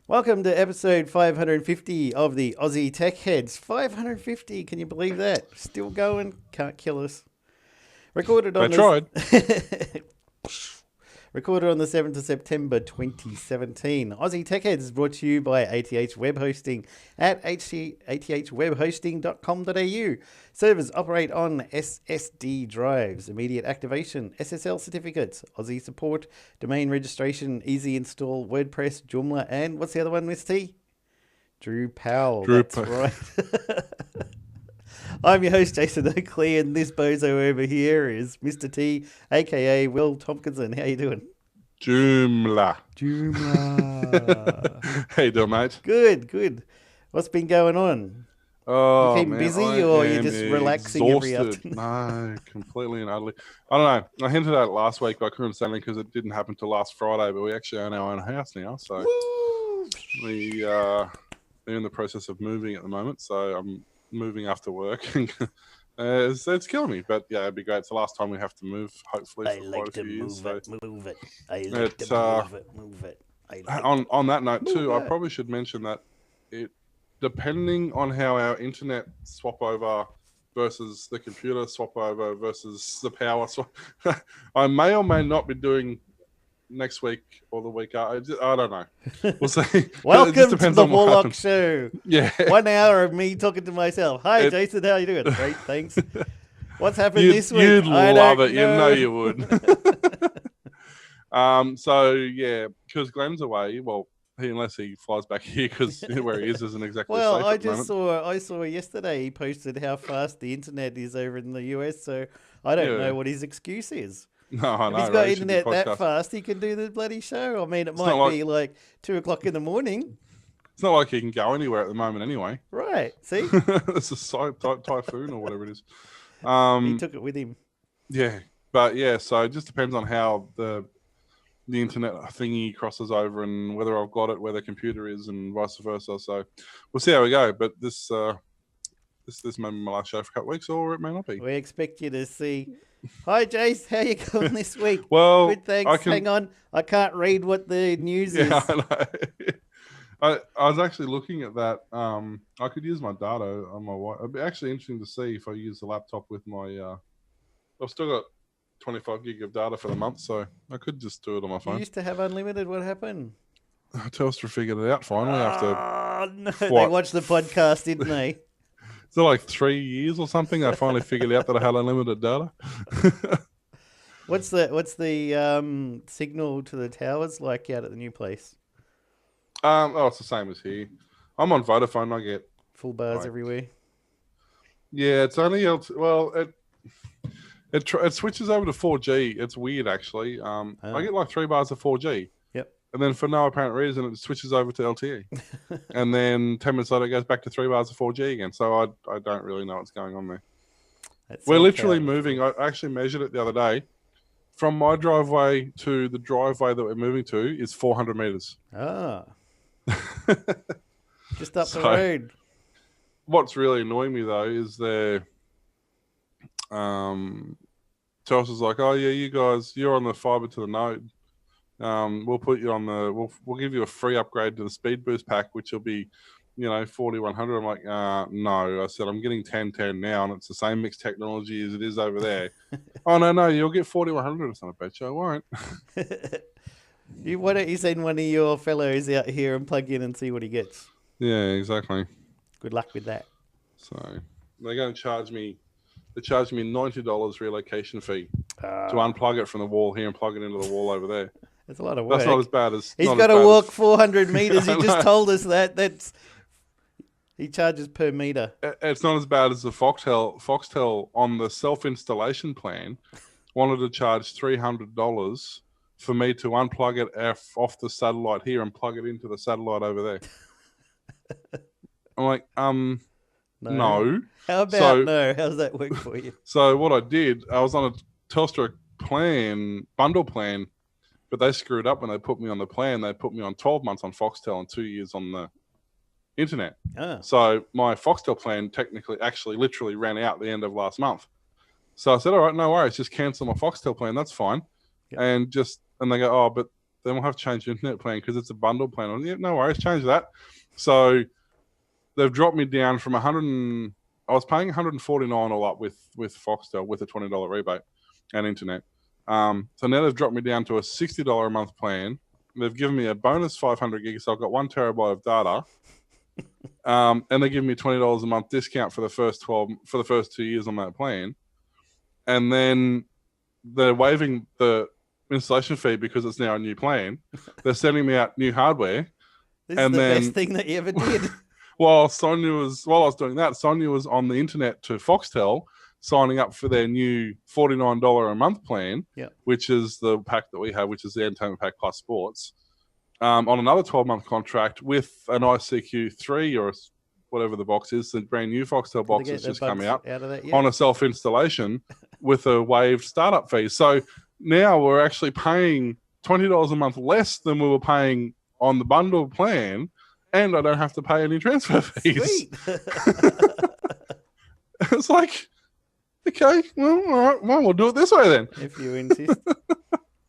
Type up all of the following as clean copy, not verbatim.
Welcome to episode 550 of the Aussie Tech Heads. 550, can you believe that? Still going, can't kill us. Recorded They on tried. Recorded on the 7th of September 2017. Aussie Tech Heads is brought to you by ATH Web Hosting at athwebhosting.com.au. Servers operate on SSD drives, immediate activation, SSL certificates, Aussie support, domain registration, easy install, WordPress, Joomla, and what's the other one, Miss T? Drew Powell. That's right. I'm your host, Jason Oakley, and this bozo over here is Mr. T, aka Will Tompkinson. How you doing? Joomla. How you doing, mate? Good. What's been going on? Oh, you keeping man, busy, or you just relaxing every afternoon? No, completely and utterly. I don't know. I hinted at it last week, but I couldn't say anything because it didn't happen till last Friday. But we actually own our own house now, so Woo! we are in the process of moving at the moment. So I'm moving after work. It's killing me, but yeah, it'd be great. It's the last time we have to move, hopefully, for quite a few years. Move it. I like to move it. On that note too, it. I probably should mention that depending on how our internet swap over versus the computer swap over versus the power swap, I may or may not be doing next week or the week after. I don't know. We'll see. Welcome to the Warlock Show. Yeah. 1 hour of me talking to myself. Hi, Jason. How you doing? Great, thanks. What's happened this week? You'd love it. You know you would. So yeah, because Glenn's away. Well, unless he flies back here, because where he is isn't exactly safe. Well, I saw yesterday he posted how fast the internet is over in the US. So I don't know what his excuse is. No, I know. If he's got internet that fast, he can do the bloody show. I mean, it might be like 2 o'clock in the morning. It's not like he can go anywhere at the moment anyway. Right, see? It's a typhoon or whatever it is. He took it with him. Yeah, but yeah, so it just depends on how the internet thingy crosses over and whether I've got it, where the computer is, and vice versa. So we'll see how we go. But this may be my last show for a couple of weeks, or it may not be. We expect you to see... Hi, Jace. How you going this week? Well, good, thanks. Hang on. I can't read what the news is. I know. I was actually looking at that. I could use my data on my Wi-Fi. It'd be actually interesting to see if I use the laptop with my... I've still got 25 gig of data for the month, so I could just do it on my phone. You used to have unlimited. What happened? Telstra figured it out finally No. They watched the podcast, didn't they? Is it like 3 years or something? I finally figured out that I had unlimited data. What's the signal to the towers like out at the new place? It's the same as here. I'm on Vodafone. I get full bars everywhere. Yeah, it's only it switches over to 4G. It's weird actually. I get like 3 bars of 4G. And then for no apparent reason, it switches over to LTE. And then 10 minutes later, it goes back to 3 bars of 4G again. So I don't really know what's going on there. We're literally moving. I actually measured it the other day. From my driveway to the driveway that we're moving to is 400 meters. Ah. Just up the road. What's really annoying me, though, is Telstra's like, oh, yeah, you guys, you're on the fiber to the node. We'll put you on we'll give you a free upgrade to the speed boost pack, which will be, 4100. I'm like, no. I said, I'm getting 1010 now, and it's the same mixed technology as it is over there. Oh, no, you'll get 4100 or something. I bet you I won't. Why don't you send one of your fellows out here and plug in and see what he gets? Yeah, exactly. Good luck with that. So they're going to charge me. They charged me $90 relocation fee to unplug it from the wall here and plug it into the wall over there. That's a lot of work. That's not as bad as... He's got to walk 400 meters. You just told us that. He charges per meter. It's not as bad as the Foxtel on the self-installation plan wanted to charge $300 for me to unplug it off the satellite here and plug it into the satellite over there. I'm like, no. How about no? How's that work for you? So what I did, I was on a Telstra bundle plan, but they screwed up when they put me on the plan. They put me on 12 months on Foxtel and 2 years on the internet. So my Foxtel plan literally ran out at the end of last month. So I said, all right, no worries, just cancel my Foxtel plan. That's fine. Yep. And they go, oh, but then we'll have to change the internet plan because it's a bundle plan. Yeah, no worries, change that. So they've dropped me down from I was paying $149 all up with Foxtel with a $20 rebate and internet. So now they've dropped me down to a $60 a month plan. They've given me a bonus 500 gigs, so I've got 1 terabyte of data. And they give me $20 a month discount for the first 2 years on that plan. And then they're waiving the installation fee because it's now a new plan. They're sending me out new hardware. This is the best thing that you ever did. While I was doing that, Sonia was on the internet to Foxtel signing up for their new $49 a month plan, which is the pack that we have, which is the Entertainment Pack Plus Sports, on another 12-month contract with an ICQ3 or whatever the box is, the brand new Foxtel box that's just come out on a self-installation with a waived startup fee. So now we're actually paying $20 a month less than we were paying on the bundle plan, and I don't have to pay any transfer fees. Sweet. It's like, okay, well, all right, well, we'll do it this way then. If you insist.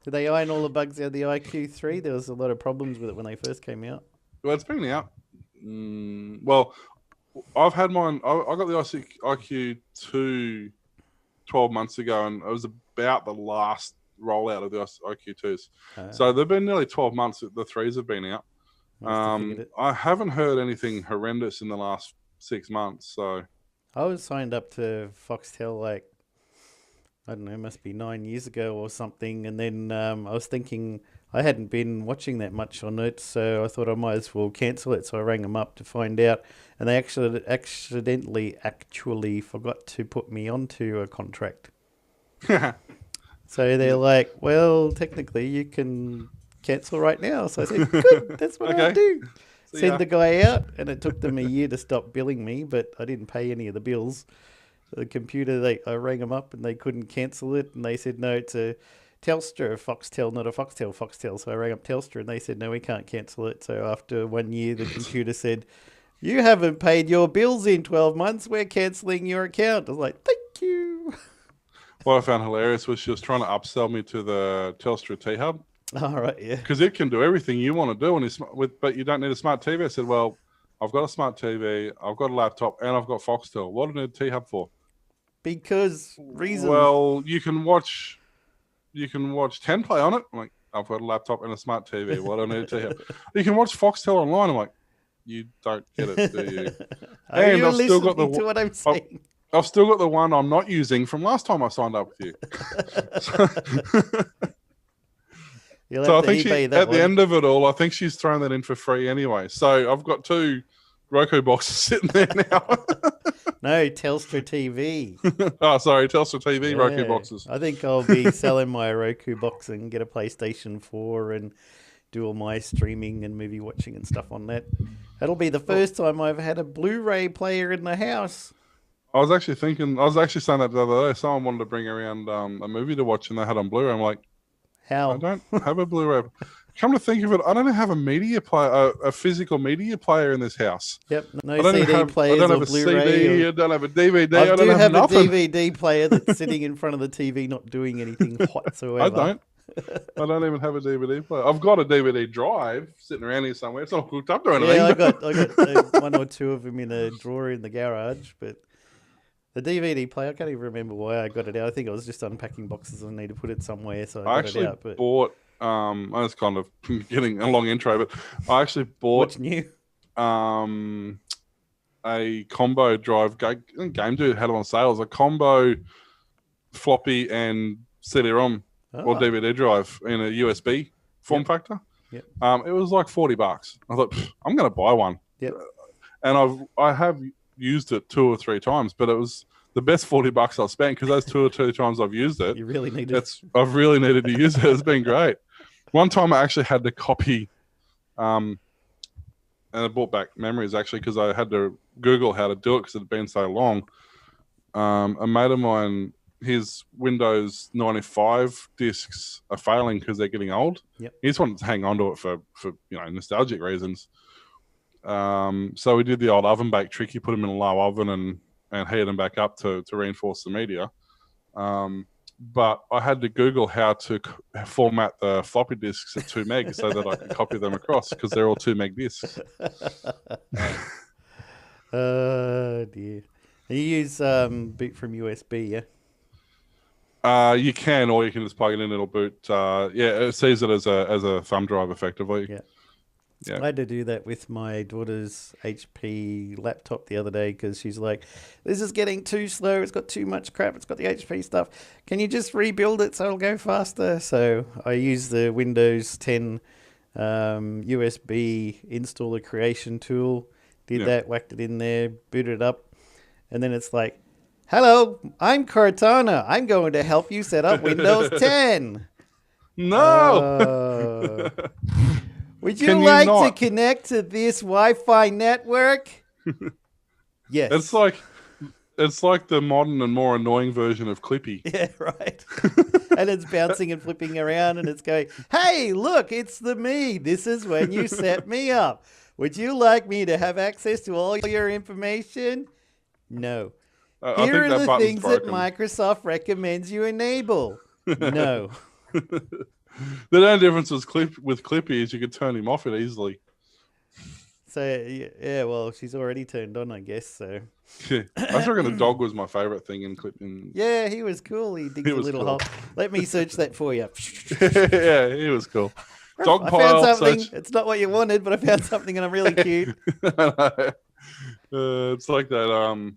Did they iron all the bugs out of the IQ3? There was a lot of problems with it when they first came out. Well, it's been out. Well, I've had mine. I got the IQ2 12 months ago, and it was about the last rollout of the IQ2s. So they've been nearly 12 months that the 3s have been out. I haven't heard anything horrendous in the last 6 months. So I was signed up to Foxtel like, I don't know, must be 9 years ago or something. And then I was thinking I hadn't been watching that much on it, so I thought I might as well cancel it. So I rang them up to find out, and they accidentally forgot to put me onto a contract. So they're like, well, technically you can cancel right now. So I said, good, that's what I'll do. Send the guy out, and it took them a year to stop billing me, but I didn't pay any of the bills. The computer, I rang them up and they couldn't cancel it, and they said, no, it's a Telstra Foxtel, not a Foxtel. So I rang up Telstra and they said, no, we can't cancel it. So after 1 year, the computer said, you haven't paid your bills in 12 months. We're cancelling your account. I was like, thank you. What I found hilarious was she was trying to upsell me to the Telstra T-Hub. All right, yeah. Because it can do everything you want to do, but you don't need a smart TV. I said, well, I've got a smart TV, I've got a laptop, and I've got Foxtel. What do I need a T-Hub for? Because reasons. Well, you can watch 10 play on it. I'm like, I've got a laptop and a smart TV. What do I need a T-Hub? You can watch Foxtel online. I'm like, you don't get it, do you? Are and you I've still got to what I'm saying? I've still got the one I'm not using from last time I signed up with you. So I think at the end of it all, I think she's thrown that in for free anyway. So I've got 2 Roku boxes sitting there now. No, Telstra TV. Oh, sorry, Telstra TV Roku boxes. I think I'll be selling my Roku box and get a PlayStation 4 and do all my streaming and movie watching and stuff on that. That'll be the first time I've had a Blu-ray player in the house. I was actually saying that the other day. Someone wanted to bring around a movie to watch and they had on Blu-ray. I'm like, how? I don't have a Blu-ray. Come to think of it, I don't have a media player, a physical media player in this house. Yep, no CD players or Blu-ray. I don't have a CD, I don't have a DVD, I don't have nothing. a DVD player that's sitting in front of the TV not doing anything whatsoever. I don't even have a DVD player. I've got a DVD drive sitting around here somewhere. It's not hooked up to anything. Yeah, I got 1 or 2 of them in a drawer in the garage, but the DVD player, I can't even remember why I got it out. I think I was just unpacking boxes and I need to put it somewhere, so I got it out. But bought, I was kind of getting a long intro, but I actually bought... What's new? A combo drive. Game Dude had it on sales. A combo floppy and CD-ROM or DVD drive in a USB form factor. Yep. It was like $40. I thought, I'm going to buy one. Yep. And I have used it 2 or 3 times, but it was the best $40 I've spent because those 2 or 3 times I've used it. You really need it. I've really needed to use it. It's been great. One time I actually had to copy, and it brought back memories actually because I had to Google how to do it because it had been so long. A mate of mine, his Windows 95 discs are failing because they're getting old. Yep. He just wanted to hang on to it for nostalgic reasons. So we did the old oven bake trick. You put them in a low oven and heat them back up to reinforce the media. but I had to Google how to format the floppy disks at 2 meg so that I could copy them across because they're all 2 meg disks. Oh dear. You use boot from USB, yeah? You can, or you can just plug it in. It'll boot. It sees it as a thumb drive effectively. Yeah. Yeah. I had to do that with my daughter's HP laptop the other day because she's like, this is getting too slow. It's got too much crap. It's got the HP stuff. Can you just rebuild it so it'll go faster? So I used the Windows 10 USB installer creation tool. Did that, whacked it in there, booted it up. And then it's like, hello, I'm Cortana. I'm going to help you set up Windows 10. No! Would you like to connect to this Wi-Fi network? Yes. It's like the modern and more annoying version of Clippy. Yeah, right. And it's bouncing and flipping around and it's going, hey, look, it's the me. This is when you set me up. Would you like me to have access to all your information? No. Here are the things that Microsoft recommends you enable. No. The only difference with Clippy is you could turn him off it easily. So, yeah, well, she's already turned on, I guess, so. Yeah. I reckon the dog was my favourite thing in Clippy. Yeah, he was cool. He digs a little hole. Let me search that for you. Yeah, he was cool. Dog I pile, found something. It's not what you wanted, but I found something and I'm really cute. It's like that,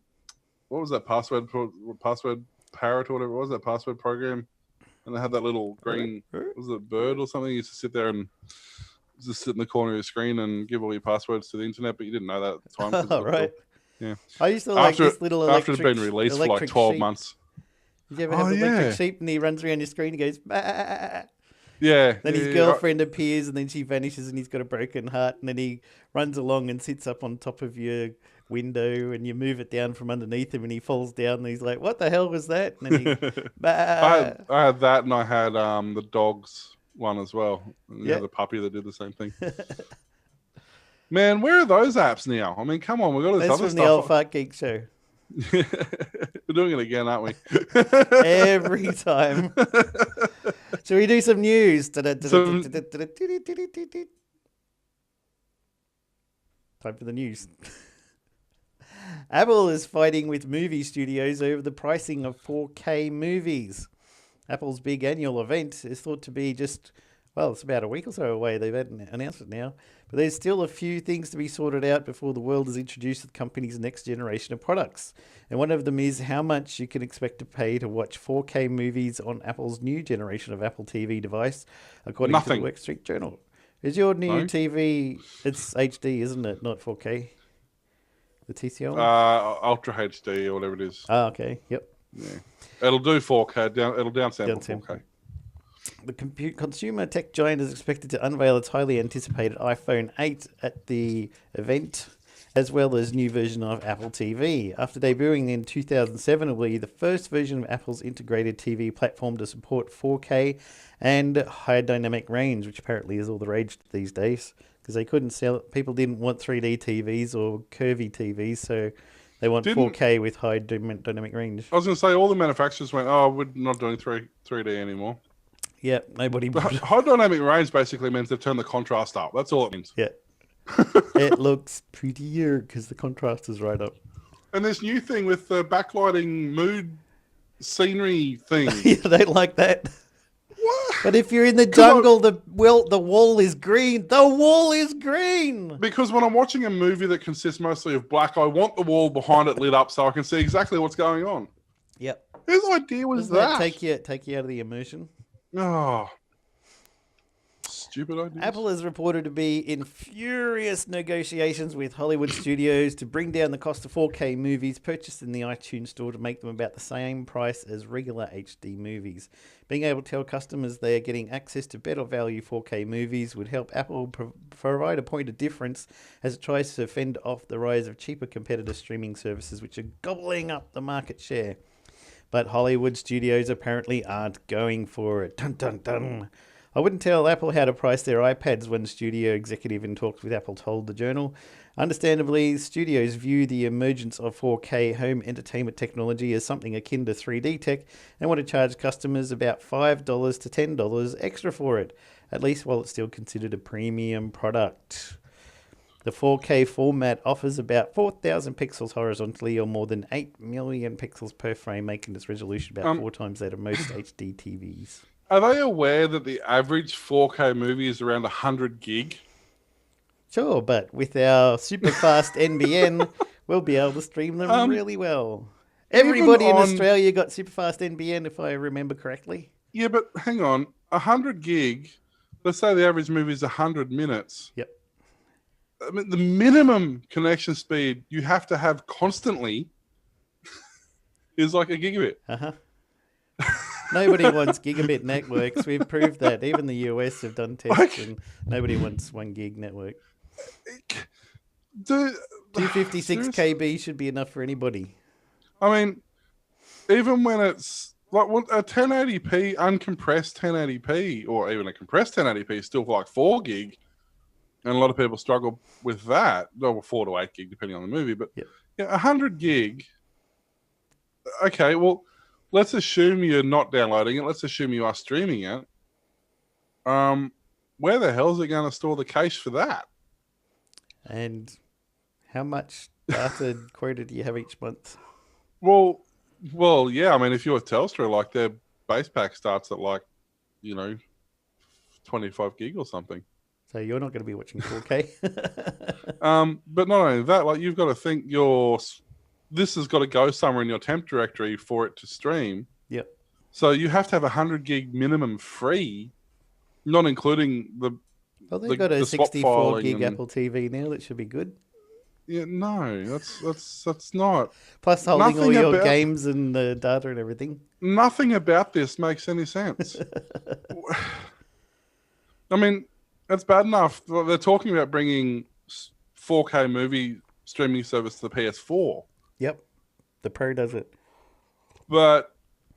what was that password parrot or whatever it was, that password program? And they had that little green, was it bird or something? You used to sit there and just sit in the corner of your screen and give all your passwords to the internet, but you didn't know that at the time. Oh, right. Cool. Yeah. I used to like this little electric... After it'd been released for like 12 months. Did you ever have the electric sheep and he runs around your screen and goes, bah. Yeah. Then his girlfriend appears and then she vanishes and he's got a broken heart and then he runs along and sits up on top of your window and you move it down from underneath him and he falls down and he's like, what the hell was that? And then he, I had that and I had the dogs one as well. And you had the puppy that did the same thing. Man, where are those apps now? I mean, come on, we've got this other stuff. That's from the Old Fart Geek Show. We're doing it again, aren't we? Every time. Shall we do some news? Time for the news. Apple is fighting with movie studios over the pricing of 4K movies. Apple's big annual event is thought to be it's about a week or so away. They've announced it now. But there's still a few things to be sorted out before the world is introduced to the company's next generation of products. And one of them is how much you can expect to pay to watch 4K movies on Apple's new generation of Apple TV device, according to the Wall Street Journal. Is your new TV, it's HD, isn't it? Not 4K? The TCL one? Ultra HD or whatever it is. Oh, okay. Yep. Yeah. It'll do 4K. It'll downsample 4K. The consumer tech giant is expected to unveil its highly anticipated iPhone 8 at the event, as well as new version of Apple TV. After debuting in 2007, it will be the first version of Apple's integrated TV platform to support 4K and high dynamic range, which apparently is all the rage these days, because they couldn't sell it. People didn't want 3D TVs or curvy TVs, so they want 4K with high dynamic range. I was going to say, all the manufacturers went, we're not doing 3D anymore. Yeah, nobody... High dynamic range basically means they've turned the contrast up. That's all it means. Yeah. It looks prettier because the contrast is right up. And this new thing with the backlighting mood scenery thing. Yeah, they like that. What? But if you're in the jungle, the wall is green. The wall is green! Because when I'm watching a movie that consists mostly of black, I want the wall behind it lit up so I can see exactly what's going on. Yep. Whose idea was Doesn't that take you out of the immersion? Oh, stupid idea. Apple is reported to be in furious negotiations with Hollywood studios to bring down the cost of 4K movies purchased in the iTunes store to make them about the same price as regular HD movies. Being able to tell customers they are getting access to better value 4K movies would help Apple provide a point of difference as it tries to fend off the rise of cheaper competitor streaming services which are gobbling up the market share. But Hollywood studios apparently aren't going for it. Dun, dun, dun. I wouldn't tell Apple how to price their iPads, one studio executive in talks with Apple told the Journal. Understandably, studios view the emergence of 4K home entertainment technology as something akin to 3D tech and want to charge customers about $5 to $10 extra for it, at least while it's still considered a premium product. The 4K format offers about 4,000 pixels horizontally or more than 8 million pixels per frame, making this resolution about 4 times that of most HD TVs. Are they aware that the average 4K movie is around 100 gig? Sure, but with our super fast NBN, we'll be able to stream them really well. Everybody in Australia got super fast NBN, if I remember correctly. Yeah, but hang on. 100 gig, let's say the average movie is 100 minutes. Yep. I mean, the minimum connection speed you have to have constantly is like a gigabit. Uh-huh. Nobody wants gigabit networks. We've proved that. Even the US have done tests and nobody wants 1 gig network. 256 KB should be enough for anybody. I mean, even when it's like a 1080p, uncompressed 1080p, or even a compressed 1080p is still for like 4 gig. And a lot of people struggle with that. Well, 4 to 8 gig, depending on the movie. But yeah, 100 gig. Okay, well, let's assume you're not downloading it. Let's assume you are streaming it. Where the hell is it going to store the cache for that? And how much data quota do you have each month? Well, yeah. I mean, if you're a Telstra, like their base pack starts at 25 gig or something. So you're not going to be watching 4K. But not only that, like you've got to think this has got to go somewhere in your temp directory for it to stream. Yep. So you have to have 100 gig minimum free, not including the. Well, they've got a 64 gig Apple TV now. That should be good. Yeah, no, that's not. Plus holding all your games and the data and everything. Nothing about this makes any sense. I mean, that's bad enough. They're talking about bringing 4K movie streaming service to the PS4. Yep, the Pro does it. But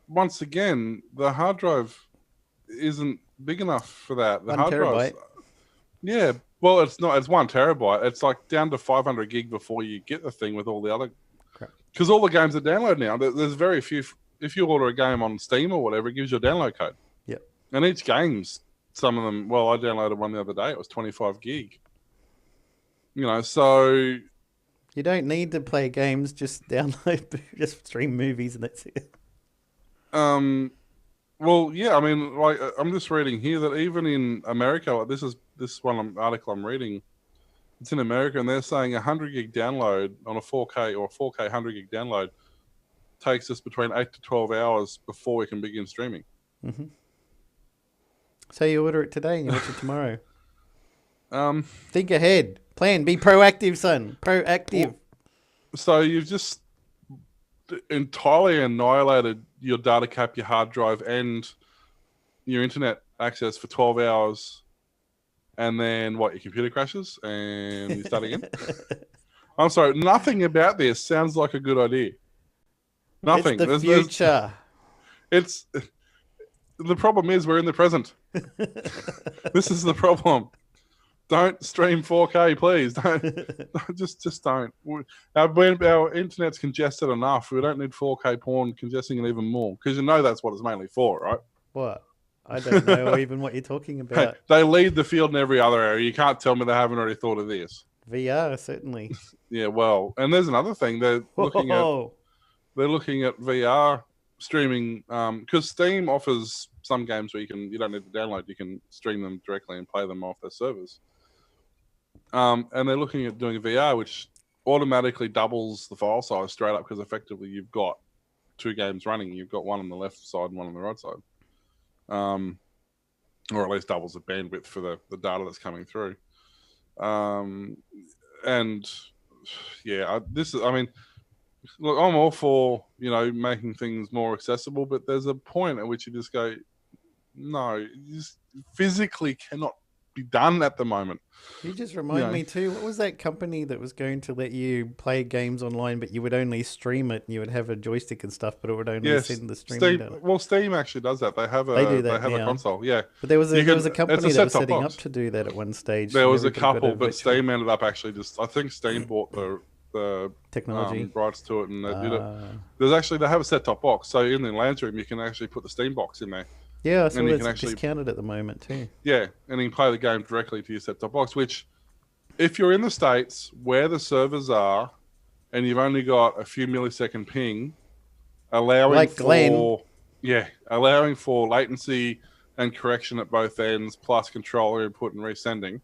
once again, the hard drive isn't big enough for that. The 1 hard terabyte. Yeah, well, it's not. It's 1 terabyte. It's like down to 500 gig before you get the thing with all the other. Because all the games are download now. There's very few. If you order a game on Steam or whatever, it gives you a download code. Yep. And each game's some of them. Well, I downloaded one the other day. It was 25 gig. So you don't need to play games. Just download, just stream movies, and that's it. Well, yeah. I mean, like I'm just reading here that even in America, like this article I'm reading. It's in America, and they're saying 100 gig download on a 4K or 4K 100 gig download takes us between 8 to 12 hours before we can begin streaming. Mm-hmm. So you order it today and you watch it tomorrow. Think ahead. Plan. Be proactive, son. Proactive. So you've just entirely annihilated your data cap, your hard drive, and your internet access for 12 hours. And then what? Your computer crashes and you start again? I'm sorry. Nothing about this sounds like a good idea. Nothing. It's the future. It's the problem is we're in the present. This is the problem. Don't stream 4K, please. Don't just don't. Our internet's congested enough. We don't need 4K porn congesting it even more because that's what it's mainly for, right? What? I don't know even what you're talking about. Hey, they lead the field in every other area. You can't tell me they haven't already thought of this. VR, certainly. Yeah, well, and there's another thing. They're looking at VR streaming because Steam offers some games where you don't need to download. You can stream them directly and play them off their servers. And they're looking at doing VR, which automatically doubles the file size straight up because effectively you've got 2 games running. You've got one on the left side and one on the right side. Or at least doubles the bandwidth for the data that's coming through. And yeah, look, I'm all for, making things more accessible, but there's a point at which you just go, no, you just physically cannot be done at the moment. You just remind me too, what was that company that was going to let you play games online, but you would only stream it and you would have a joystick and stuff, but it would only send the streaming data? Well, Steam actually does that. They have a console, yeah. But there was a company that was setting up to do that at one stage. There was a couple, but Steam ended up actually I think Steam bought the technology rights to it, and they did it. They have a set-top box, so in the lounge room you can actually put the Steam box in there. Yeah, I saw it's discounted at the moment too. Yeah, and you can play the game directly to your set-top box, which, if you're in the States where the servers are and you've only got a few millisecond ping, allowing for latency and correction at both ends, plus controller input and resending,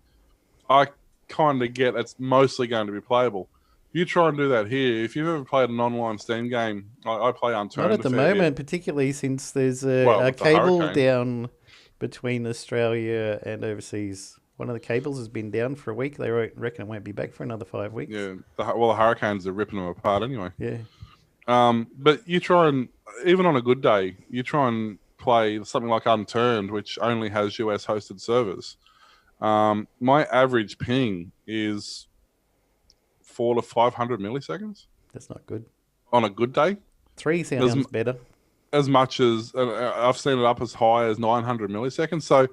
I kind of get it's mostly going to be playable. You try and do that here. If you've ever played an online Steam game, I play Unturned. Not at the moment, particularly since there's a cable down between Australia and overseas. One of the cables has been down for a week. They reckon it won't be back for another 5 weeks. Yeah, the hurricanes are ripping them apart anyway. Yeah. But you try and, even on a good day, you try and play something like Unturned, which only has US hosted servers. My average ping is 400 to 500 milliseconds. That's not good. On a good day. 3 sounds better. As much as, I've seen it up as high as 900 milliseconds. So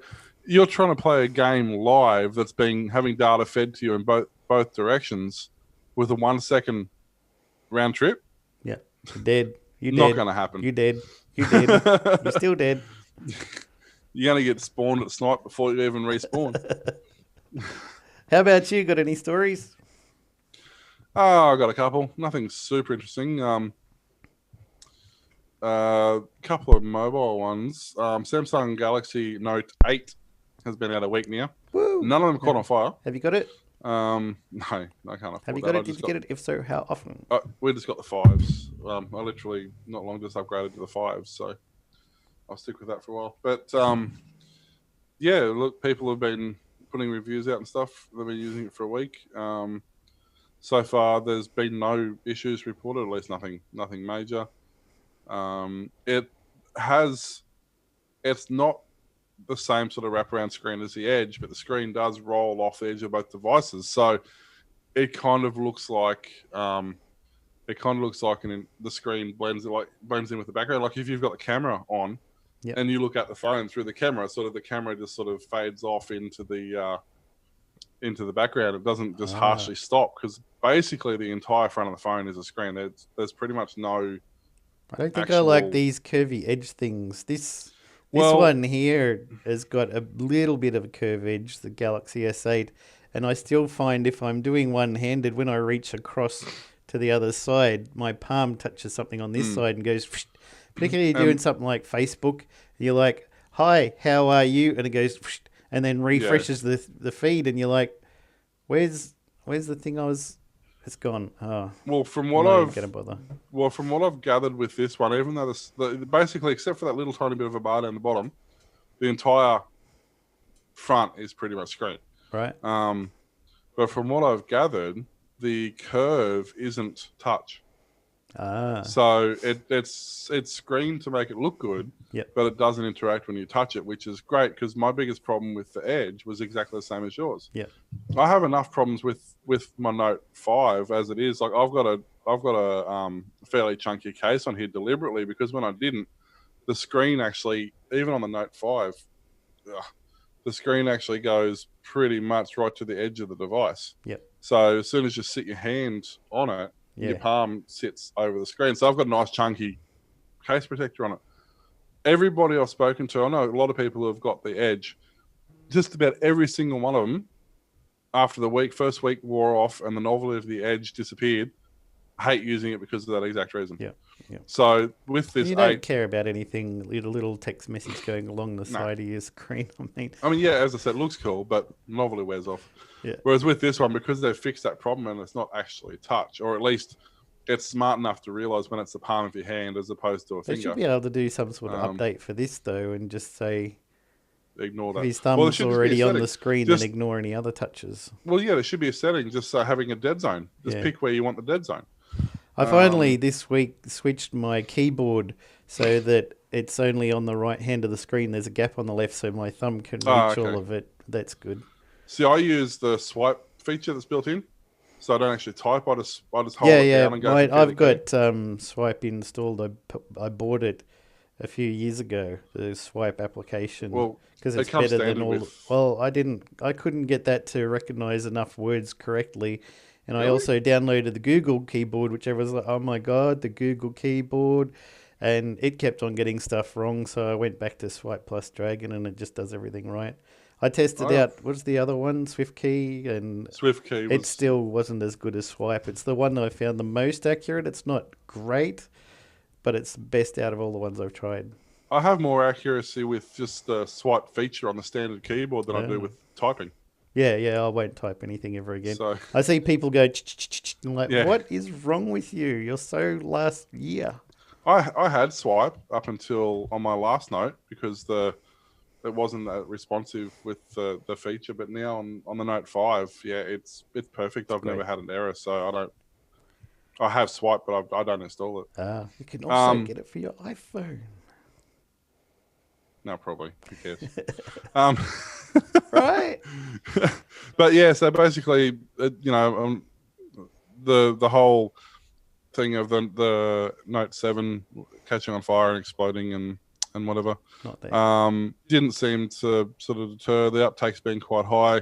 you're trying to play a game live that's having data fed to you in both directions with a 1 second round trip. Yeah. You're dead. Not going to happen. You're dead. You're dead. You're still dead. You're going to get spawned at snipe before you even respawn. How about you? Got any stories? Oh, I got a couple. Nothing super interesting. Couple of mobile ones. Samsung Galaxy Note 8 has been out a week now. Woo. None of them caught on fire. Have you got it? No, I can't afford Have you got it? Did you get it? If so, how often? We just got the 5s. I literally not long just upgraded to the 5s, so I'll stick with that for a while. But yeah, look, people have been putting reviews out and stuff. They've been using it for a week. So far, there's been no issues reported, at least nothing major. It's not the same sort of wraparound screen as the Edge, but the screen does roll off the edge of both devices. So it kind of looks like the screen blends in with the background. Like if you've got the camera on and you look at the phone through the camera, the camera just sort of fades off into the background. It doesn't just harshly stop, because basically the entire front of the phone is a screen. There's pretty much no. I don't think I like these curvy edge things. This one here has got a little bit of a curved edge, the Galaxy S8, and I still find if I'm doing one-handed, when I reach across to the other side, my palm touches something on this side and goes, particularly doing something like Facebook, you're like, hi, how are you? And it goes, and then refreshes the feed, and you're like, where's the thing I was... It's gone. Oh, well, from what I've gathered with this one, even though basically, except for that little tiny bit of a bar down the bottom, the entire front is pretty much screen. Right. But from what I've gathered, the curve isn't touch. So it's screened to make it look good, but it doesn't interact when you touch it, which is great, because my biggest problem with the Edge was exactly the same as yours. Yeah. I have enough problems with my Note 5 as it is. Like I've got a fairly chunky case on here deliberately, because when I didn't, the screen actually, even on the Note 5, the screen actually goes pretty much right to the edge of the device. Yep. So as soon as you sit your hand on it, your palm sits over the screen. So I've got a nice chunky case protector on it. Everybody I've spoken to, I know a lot of people who have got the Edge, just about every single one of them, after the first week wore off and the novelty of the Edge disappeared, hate using it because of that exact reason. Yeah. So with this, you don't care about anything, little text message going along the side of your screen. I mean, yeah, as I said, it looks cool, but novelty wears off. Yeah. Whereas with this one, because they've fixed that problem and it's not actually touch, or at least it's smart enough to realize when it's the palm of your hand as opposed to a finger. They should be able to do some sort of update for this though, and just say ignore that. If his thumb's already on the screen, then ignore any other touches. Well, yeah, there should be a setting just having a dead zone. Just pick where you want the dead zone. I finally this week switched my keyboard so that it's only on the right hand of the screen. There's a gap on the left, so my thumb can reach all of it. That's good. See, I use the swipe feature that's built in, so I don't actually type. I just hold it down and go. I've got Swipe installed. I bought it a few years ago. The Swipe application. Well, because it's better than all. Well, I couldn't get that to recognize enough words correctly. And really? I also downloaded the Google keyboard, which I was like, oh my God, the Google keyboard. And it kept on getting stuff wrong. So I went back to Swipe Plus Dragon and it just does everything right. I tested out, what's the other one? SwiftKey. And SwiftKey. It still wasn't as good as Swipe. It's the one that I found the most accurate. It's not great, but it's the best out of all the ones I've tried. I have more accuracy with just the swipe feature on the standard keyboard than I do with typing. Yeah, I won't type anything ever again. So, I see people go, I'm like, what is wrong with you? You're so last year. I had Swipe up until on my last note because it wasn't that responsive with the feature, but now on the Note 5, it's perfect. I've never had an error, so I have Swipe, but I don't install it. You can also get it for your iPhone. No, probably. Who cares? Right. But yeah, so basically, the whole thing of the Note 7 catching on fire and exploding and whatever, didn't seem to sort of deter. The uptake's been quite high.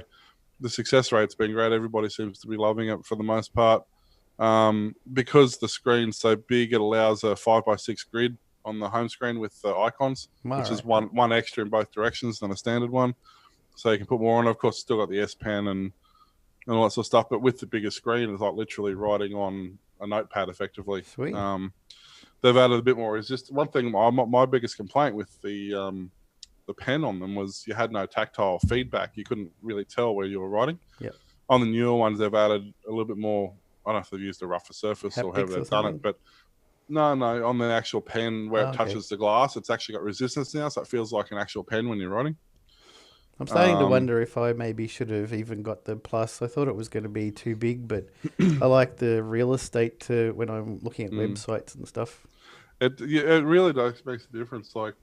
The success rate's been great. Everybody seems to be loving it for the most part. Because the screen's so big, it allows a 5x6 grid on the home screen with the icons, which is one extra in both directions than a standard one. So you can put more on. Of course, still got the S Pen and all that sort of stuff, but with the bigger screen, it's like literally writing on a notepad effectively. Sweet. They've added a bit more resistance. One thing, my biggest complaint with the pen on them was you had no tactile feedback. You couldn't really tell where you were writing. Yep. On the newer ones, they've added a little bit more. I don't know if they've used a rougher surface or however they've done it, but no, on the actual pen where it touches the glass, it's actually got resistance now, so it feels like an actual pen when you're writing. I'm starting to wonder if I maybe should have even got the Plus. I thought it was going to be too big, but I like the real estate to when I'm looking at websites and stuff. It really does makes a difference. Like,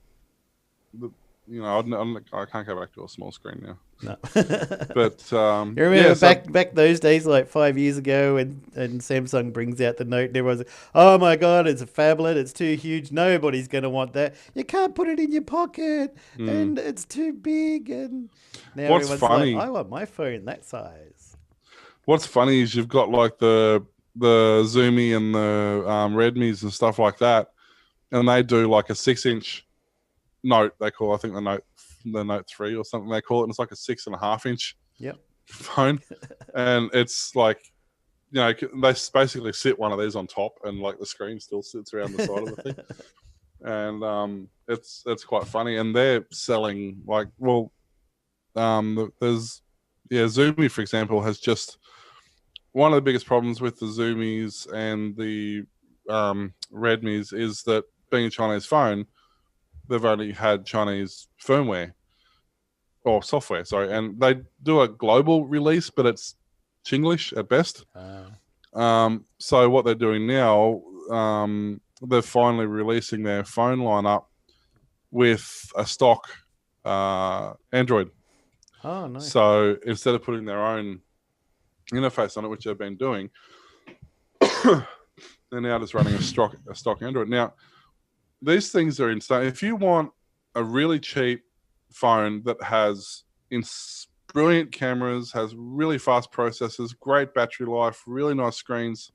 I can't go back to a small screen now. No. But you remember back those days, like 5 years ago, and Samsung brings out the Note, and everyone's like, "Oh my God, it's a phablet! It's too huge. Nobody's going to want that. You can't put it in your pocket, and it's too big." And now everyone's like, "I want my phone that size." What's funny is you've got like the Zoomy and the Redmis and stuff like that, and they do like a 6-inch Note. They call, I think, the Note 3 or something they call it, and it's like a 6.5-inch phone. And it's like, they basically sit one of these on top, and like the screen still sits around the side of the thing. And it's quite funny. And they're selling like, there's Zoomy, for example, has just one of the biggest problems with the Zoomies and the Redmis is that being a Chinese phone, they've only had Chinese firmware or software, and they do a global release, but it's Chinglish at best. So what they're doing now, they're finally releasing their phone lineup with a stock Android. Oh, nice. So instead of putting their own interface on it, which they've been doing, they're now just running a stock Android. Now, these things are insane. If you want a really cheap phone that has brilliant cameras, has really fast processors, great battery life, really nice screens.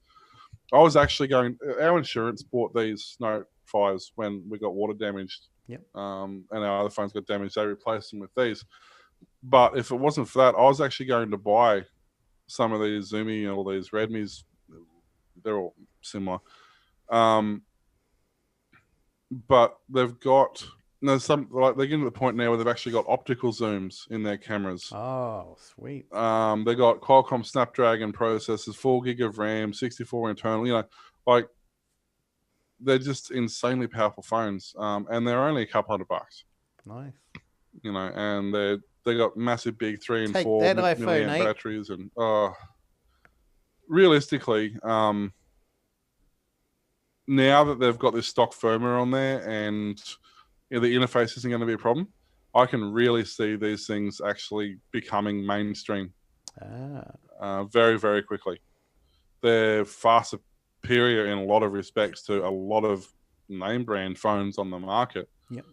I was actually our insurance bought these Note 5s when we got water damaged. Yep. And our other phones got damaged. They replaced them with these. But if it wasn't for that, I was actually going to buy some of these Zoomy and all these Redmis. They're all similar. But they've got they're getting to the point now where they've actually got optical zooms in their cameras. Oh, sweet. They got Qualcomm Snapdragon processors, 4 gig of RAM, 64 internal. Like they're just insanely powerful phones. And they're only a couple $100. Nice. And they got massive big 3 and Take 4 that milliamp iPhone 8. batteries, and realistically, now that they've got this stock firmware on there and the interface isn't going to be a problem, I can really see these things actually becoming mainstream very, very quickly. They're far superior in a lot of respects to a lot of name brand phones on the market. Yep.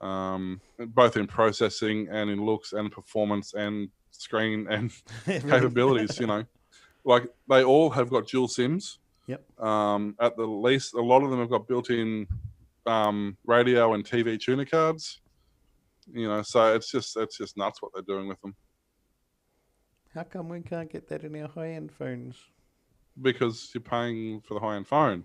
Both in processing and in looks and performance and screen and capabilities, like they all have got dual SIMs. Yep. At the least, a lot of them have got built-in radio and TV tuner cards. So it's just nuts what they're doing with them. How come we can't get that in our high-end phones? Because you're paying for the high-end phone.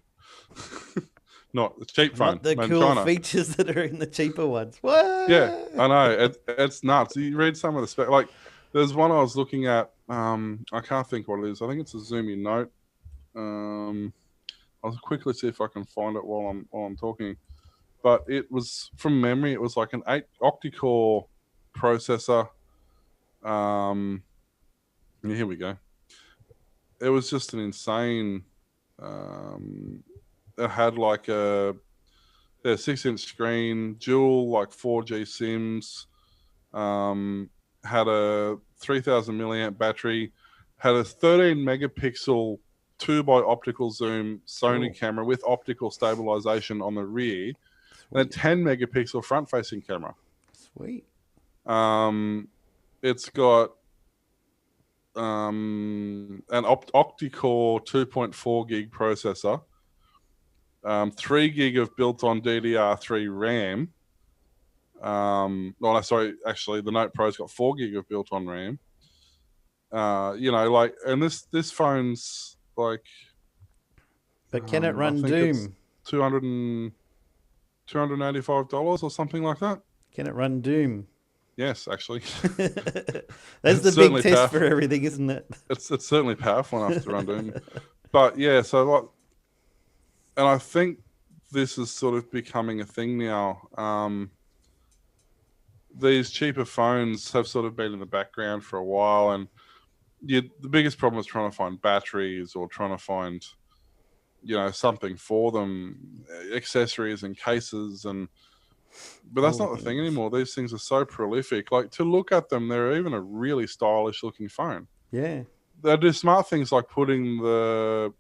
Not the cheap phone. Not the cool features that are in the cheaper ones. What? Yeah, I know. It's nuts. You read some of the spec. Like, there's one I was looking at. I can't think what it is. I think it's a Zoomy Note. I'll quickly see if I can find it while I'm talking. But it was, from memory, it was like an 8 octa-core processor. Here we go. It was just an insane. It had like a 6-inch screen, dual like 4G SIMs, had a 3000 milliamp battery, had a 13 megapixel 2x optical zoom Sony camera with optical stabilization on the rear, and a 10 megapixel front facing camera. Sweet. It's got an octa-core 2.4 gig processor, 3 gig of built-on DDR3 RAM. Actually, the Note Pro's got 4 gig of built-on RAM. And this phone's like. But can it run Doom? $285 or something like that. Can it run Doom? Yes, actually. That's the big test powerful. For everything, isn't it? It's certainly powerful enough to run Doom. But yeah, so like, and I think this is sort of becoming a thing now. These cheaper phones have sort of been in the background for a while, and the biggest problem is trying to find batteries or trying to find, something for them, accessories and cases But that's not the thing anymore. These things are so prolific. Like, to look at them, they're even a really stylish looking phone. Yeah. They do smart things like putting the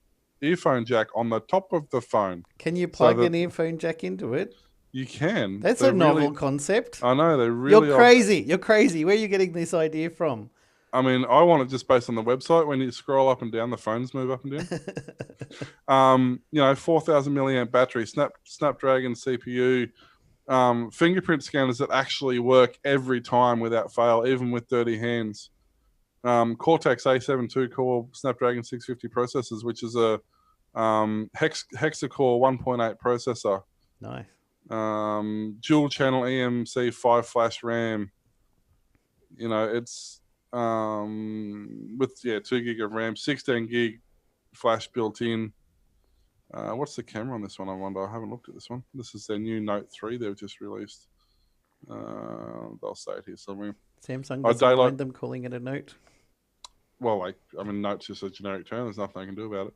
earphone jack on the top of the phone. Can you plug an earphone jack into it? You can. That's a novel concept. I know, they're really... You're crazy. You're crazy. Where are you getting this idea from? I mean, I want it just based on the website. When you scroll up and down, the phones move up and down. 4,000 milliamp battery, Snapdragon CPU, fingerprint scanners that actually work every time without fail, even with dirty hands. Cortex A7 2-core Snapdragon 650 processors, which is a hexa-core 1.8 processor. Nice. Dual channel EMC 5 flash RAM. It's with 2 gig of RAM, 16 gig flash built in. What's the camera on this one? I wonder. I haven't looked at this one. This is their new Note 3 they've just released. They'll say it here somewhere. Samsung doesn't mind them calling it a Note. Well, Note's just a generic term. There's nothing I can do about it.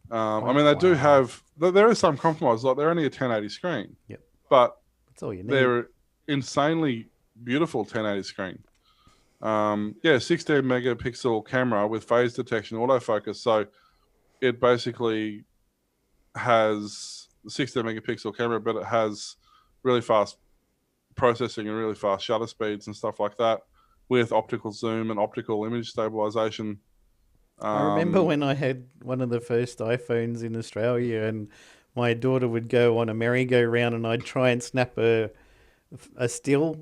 They do have... There is some compromise. Like, they're only a 1080 screen. Yep. But that's all you need. They're insanely beautiful 1080 screen. 16 megapixel camera with phase detection, autofocus. So it basically has the 16 megapixel camera, but it has really fast processing and really fast shutter speeds and stuff like that, with optical zoom and optical image stabilization. I remember when I had one of the first iPhones in Australia, and my daughter would go on a merry-go-round, and I'd try and snap a still,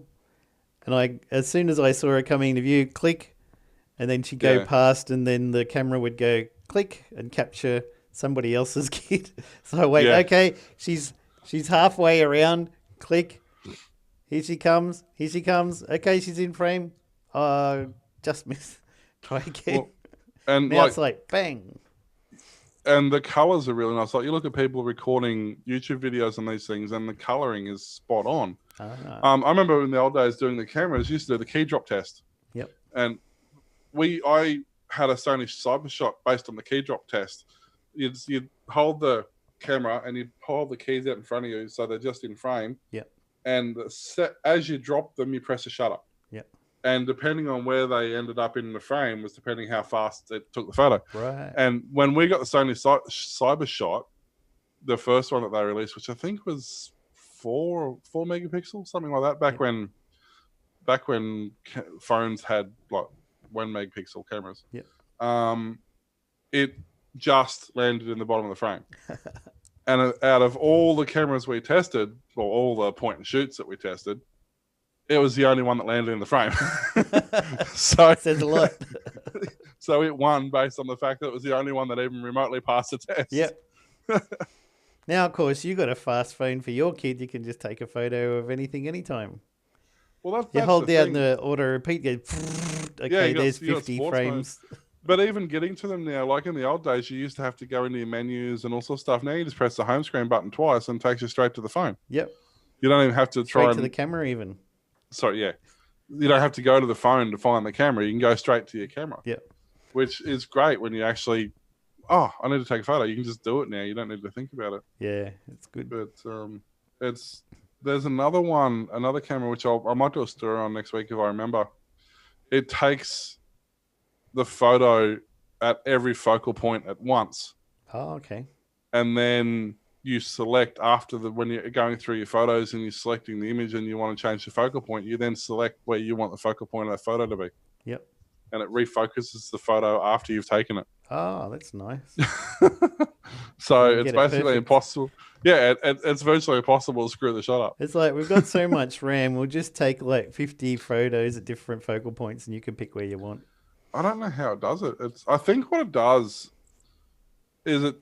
and as soon as I saw her coming into view, click, and then she'd go past, and then the camera would go click and capture somebody else's kid. So I wait, okay, she's halfway around, click, here she comes, okay, she's in frame, just missed, try again. Well, and now it's like bang. And the colors are really nice. Like, you look at people recording YouTube videos on these things, and the coloring is spot on. I remember in the old days doing the cameras, used to do the key drop test. Yep. And I had a Sony Cybershot based on the key drop test. You'd hold the camera and you hold the keys out in front of you so they're just in frame. Yep. And as you drop them, you press a shutter. Yep. And depending on where they ended up in the frame was depending how fast it took the photo. Right. And when we got the Sony Cyber Shot, the first one that they released, which I think was 4 megapixels, something like that, back when phones had like 1 megapixel cameras. Yep. It just landed in the bottom of the frame. And out of all the cameras we tested, or all the point and shoots that we tested, it was the only one that landed in the frame. So says a lot. So it won based on the fact that it was the only one that even remotely passed the test. Yep. Now, of course, you got a fast phone for your kid. You can just take a photo of anything, anytime. Well, that's you hold the down thing. the auto repeat. Go, okay, there's 50 frames. Mode. But even getting to them now, like in the old days, you used to have to go into your menus and all sorts of stuff. Now you just press the home screen button twice and it takes you straight to the phone. Yep. You don't even have to try to the camera even. Sorry, yeah. You don't have to go to the phone to find the camera. You can go straight to your camera. Yep. Which is great when you actually, I need to take a photo. You can just do it now. You don't need to think about it. Yeah, it's good. But there's another camera which I might do a story on next week if I remember. It takes the photo at every focal point at once. Oh, okay. And then you select when you're going through your photos and you're selecting the image and you want to change the focal point, you then select where you want the focal point of that photo to be. Yep. And it refocuses the photo after you've taken it. Oh, that's nice. So it's basically impossible. Yeah, it's virtually impossible to screw the shot up. It's like, we've got so much RAM, we'll just take like 50 photos at different focal points and you can pick where you want. I don't know how it does it. I think what it does is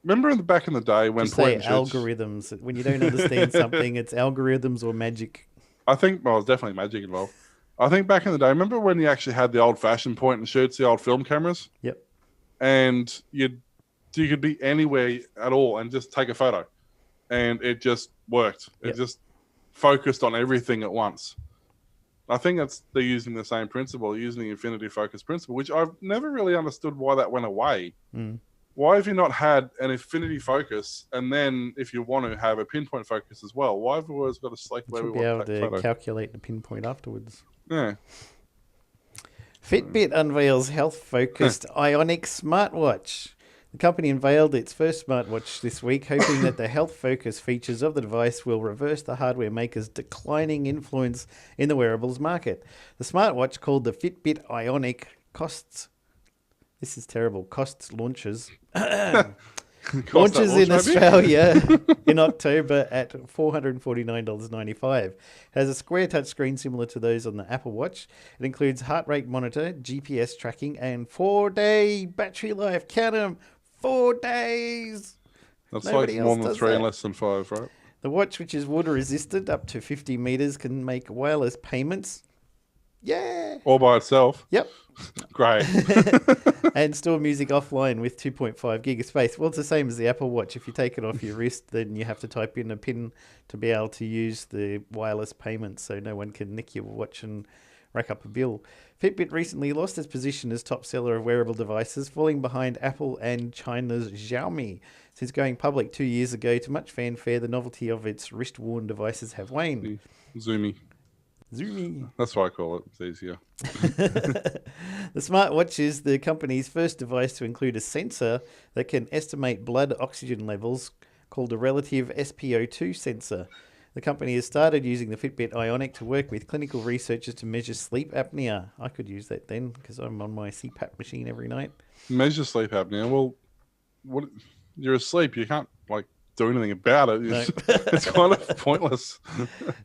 remember back in the day when algorithms, when you don't understand something, it's algorithms or magic. I think, it's definitely magic involved. I think back in the day, remember when you actually had the old-fashioned point and shoots, the old film cameras? Yep. And you could be anywhere at all and just take a photo. And it just worked. It just focused on everything at once. I think they're using the same principle, using the infinity focus principle, which I've never really understood why that went away. Mm. Why have you not had an infinity focus, and then if you want to have a pinpoint focus as well? Why have we always got to select where we want to take a photo? Calculate the pinpoint afterwards. Yeah. Fitbit unveils health-focused Ionic smartwatch. The company unveiled its first smartwatch this week, hoping that the health-focused features of the device will reverse the hardware maker's declining influence in the wearables market. The smartwatch, called the Fitbit Ionic, costs launches in Australia in October at $449.95. It has a square touchscreen similar to those on the Apple Watch. It includes heart rate monitor, GPS tracking, and 4-day battery life. Count them, 4 days. That's like more than 3 and less than 5, right? The watch, which is water resistant up to 50 meters, can make wireless payments. Yeah. All by itself. Yep. Great. And store music offline with 2.5 gig of space. Well, it's the same as the Apple Watch. If you take it off your wrist, then you have to type in a PIN to be able to use the wireless payments, so no one can nick your watch and rack up a bill. Fitbit recently lost its position as top seller of wearable devices, falling behind Apple and China's Xiaomi. Since going public 2 years ago, to much fanfare, the novelty of its wrist-worn devices have waned. Zoomy. That's what I call it. It's easier. The smartwatch is the company's first device to include a sensor that can estimate blood oxygen levels, called a relative SpO2 sensor. The company has started using the Fitbit Ionic to work with clinical researchers to measure sleep apnea. I could use that then, because I'm on my CPAP machine every night. Measure sleep apnea? Well, you're asleep. You can't, do anything about it. No. It's kind of pointless.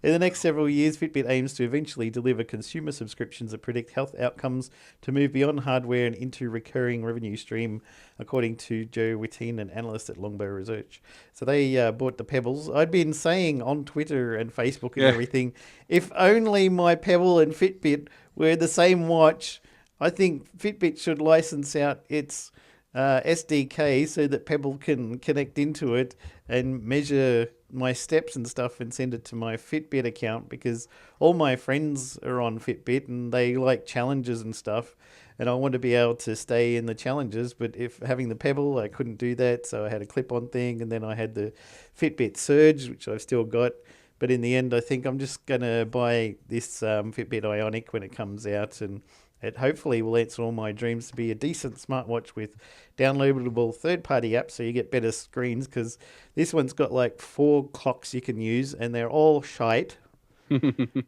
In the next several years, Fitbit aims to eventually deliver consumer subscriptions that predict health outcomes to move beyond hardware and into recurring revenue stream, according to Joe Wittin, an analyst at Longbow Research. So they bought the Pebbles. I'd been saying on Twitter and Facebook and everything, if only my Pebble and Fitbit were the same watch, I think Fitbit should license out its SDK so that Pebble can connect into it and measure my steps and stuff and send it to my Fitbit account, because all my friends are on Fitbit and they like challenges and stuff, and I wanted to be able to stay in the challenges. But if having the Pebble, I couldn't do that, so I had a clip-on thing, and then I had the Fitbit Surge, which I've still got. But in the end, I think I'm just gonna buy this Fitbit Ionic when it comes out, and it hopefully will answer all my dreams to be a decent smartwatch with downloadable third-party apps, so you get better screens. Because this one's got like 4 clocks you can use, and they're all shite.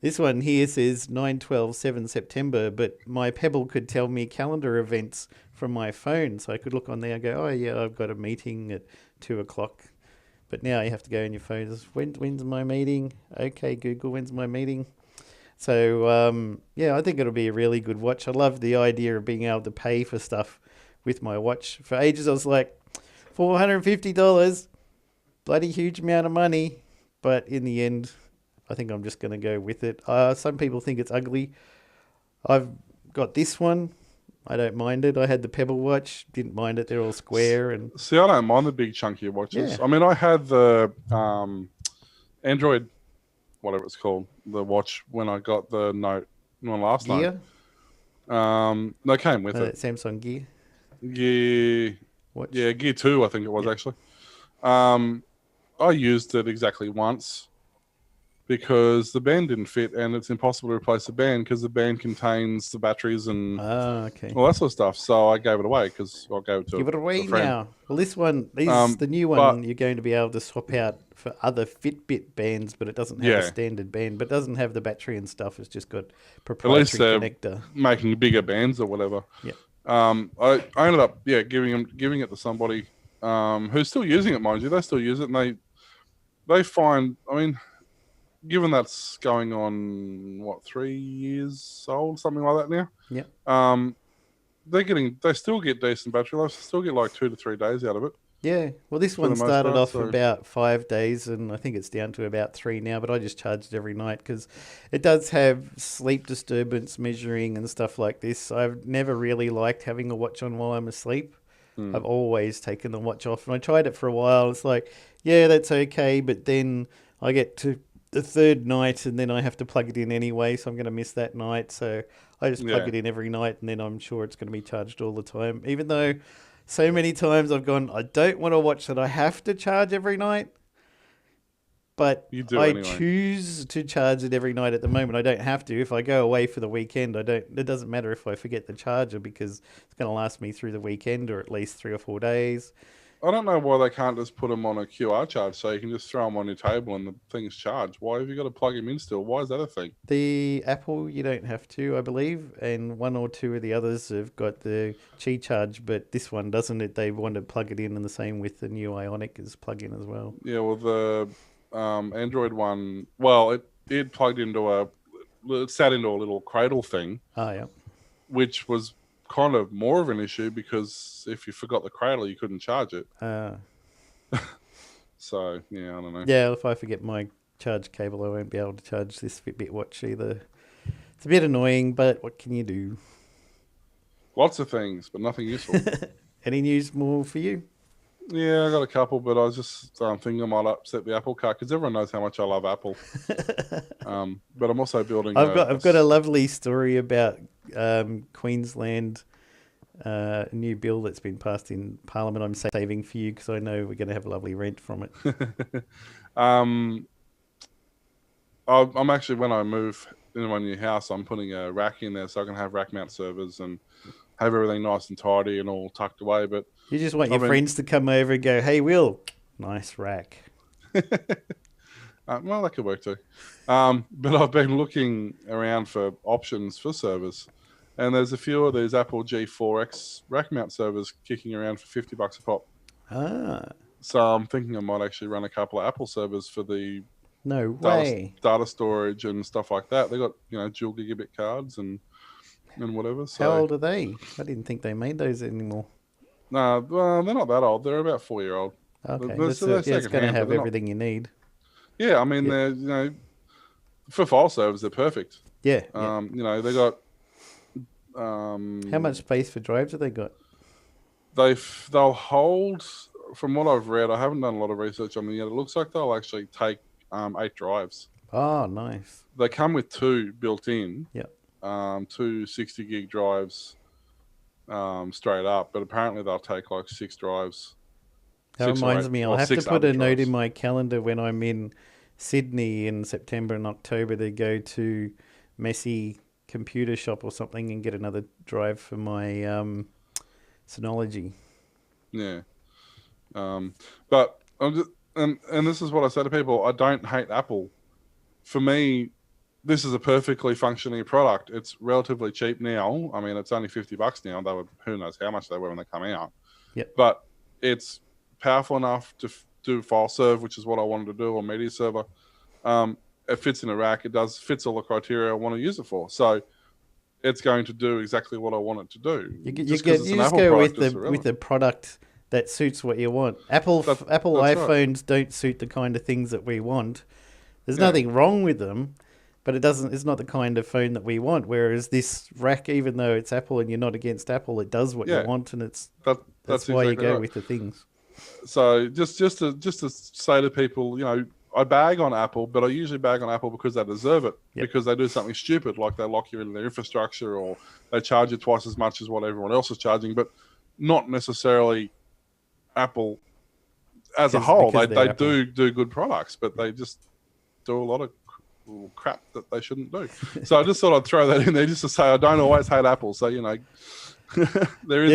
This one here says 9/12/7 September, but my Pebble could tell me calendar events from my phone, so I could look on there and go, oh yeah, I've got a meeting at 2 o'clock. But now you have to go in your phone. When's my meeting? Okay, Google, when's my meeting? So yeah, I think it'll be a really good watch. I love the idea of being able to pay for stuff with my watch. For ages, I was like, $450, bloody huge amount of money. But in the end, I think I'm just going to go with it. Some people think it's ugly. I've got this one. I don't mind it. I had the Pebble watch. Didn't mind it. They're all square. And see, I don't mind the big chunky watches. Yeah. I mean, I had the Android, whatever it's called, the watch when I got the Note last Gear? night. No, came with it. Samsung Gear? Gear. Watch? Yeah, Gear 2, I think it was actually. I used it exactly once because the band didn't fit, and it's impossible to replace the band because the band contains the batteries and all that sort of stuff. So I gave it away because I gave it to Give it away a friend. now. Well, this one, the new one, you're going to be able to swap out for other Fitbit bands, but it doesn't have a standard band, but it doesn't have the battery and stuff. It's just got proprietary connector. Making bigger bands or whatever. Yeah. I ended up giving it to somebody who's still using it, mind you. They still use it, and they find, I mean, given that's going on 3 years old, something like that now. Yeah. They still get decent battery life. Still get like 2 to 3 days out of it. Yeah. Well, this one started off about 5 days, and I think it's down to about 3 now. But I just charged it every night because it does have sleep disturbance measuring and stuff like this. I've never really liked having a watch on while I'm asleep. I've always taken the watch off, and I tried it for a while. It's like, yeah, that's okay, but then I get to the third night, and then I have to plug it in anyway, so I'm going to miss that night. So I just plug it in every night, and then I'm sure it's going to be charged all the time. Even though so many times I've gone, I don't want to watch that I have to charge every night, but choose to charge it every night at the moment. I don't have to. If I go away for the weekend, it doesn't matter if I forget the charger because it's going to last me through the weekend or at least 3 or 4 days. I don't know why they can't just put them on a QR charge so you can just throw them on your table and the thing's charged. Why have you got to plug them in still? Why is that a thing? The Apple, you don't have to, I believe, and 1 or 2 of the others have got the Qi charge, but this one doesn't. They want to plug it in, and the same with the new Ionic is plug in as well. Yeah, well, the Android one, well, it plugged into it sat into a little cradle thing. Oh, yeah. Which was kind of more of an issue because if you forgot the cradle, you couldn't charge it. So, yeah, I don't know. Yeah, if I forget my charge cable, I won't be able to charge this Fitbit watch either. It's a bit annoying, but what can you do? Lots of things, but nothing useful. Any news more for you? Yeah, I got a couple, but I was just thinking I might upset the Apple cart because everyone knows how much I love Apple. But I'm also building. I've got a lovely story about Queensland, new bill that's been passed in Parliament. I'm saving for you because I know we're going to have a lovely rent from it. I'm actually, when I move into my new house, I'm putting a rack in there so I can have rack mount servers and have everything nice and tidy and all tucked away. But you just want your friends to come over and go, "Hey, Will, nice rack." Well, that could work too. But I've been looking around for options for servers, and there's a few of these Apple G4X rack mount servers kicking around for $50 a pop. So I'm thinking I might actually run a couple of Apple servers for the data storage and stuff like that. They got dual gigabit cards and whatever. So how old are they? I didn't think they made those anymore. No, well, they're not that old. They're about 4-year-old. Okay, it's going to have everything you need. Yeah, I mean, they're for file servers, they're perfect. Yeah. They got. How much space for drives have they got? They'll hold. From what I've read, I haven't done a lot of research on them yet. It looks like they'll actually take 8 drives. Oh, nice. They come with 2 built in. Yep. 2 60 gig drives straight up, but apparently they'll take like 6 drives. That 6 or reminds 8 me, I'll or have to 6 put other a note drives. in my calendar when I'm in Sydney in September and October to go to Messy Computer Shop or something and get another drive for my Synology. Yeah. But I'm just, and this is what I say to people: I don't hate Apple. For me, this is a perfectly functioning product. It's relatively cheap now. I mean, it's only $50 now. They were, who knows how much they were when they come out. Yep. But it's powerful enough to do file serve, which is what I wanted to do, or media server. It fits in a rack. It fits all the criteria I want to use it for. So it's going to do exactly what I want it to do. You Just because it's an Apple go product with is irrelevant. the product that suits what you want. Apple That's iPhones right. don't suit the kind of things that we want. There's Yeah. nothing wrong with them, but it's not the kind of phone that we want. Whereas this rack, even though it's Apple and you're not against Apple, it does what you want, and that's why exactly you go right. with the things. So just to say to people, you know, I bag on Apple, but I usually bag on Apple because they deserve it. Yep. Because they do something stupid, like they lock you in their infrastructure, or they charge you twice as much as what everyone else is charging, but not necessarily Apple as a whole. They do good products, but they just do a lot of crap that they shouldn't do. So I just thought I'd throw that in there just to say I don't always hate Apple. So, you know, You're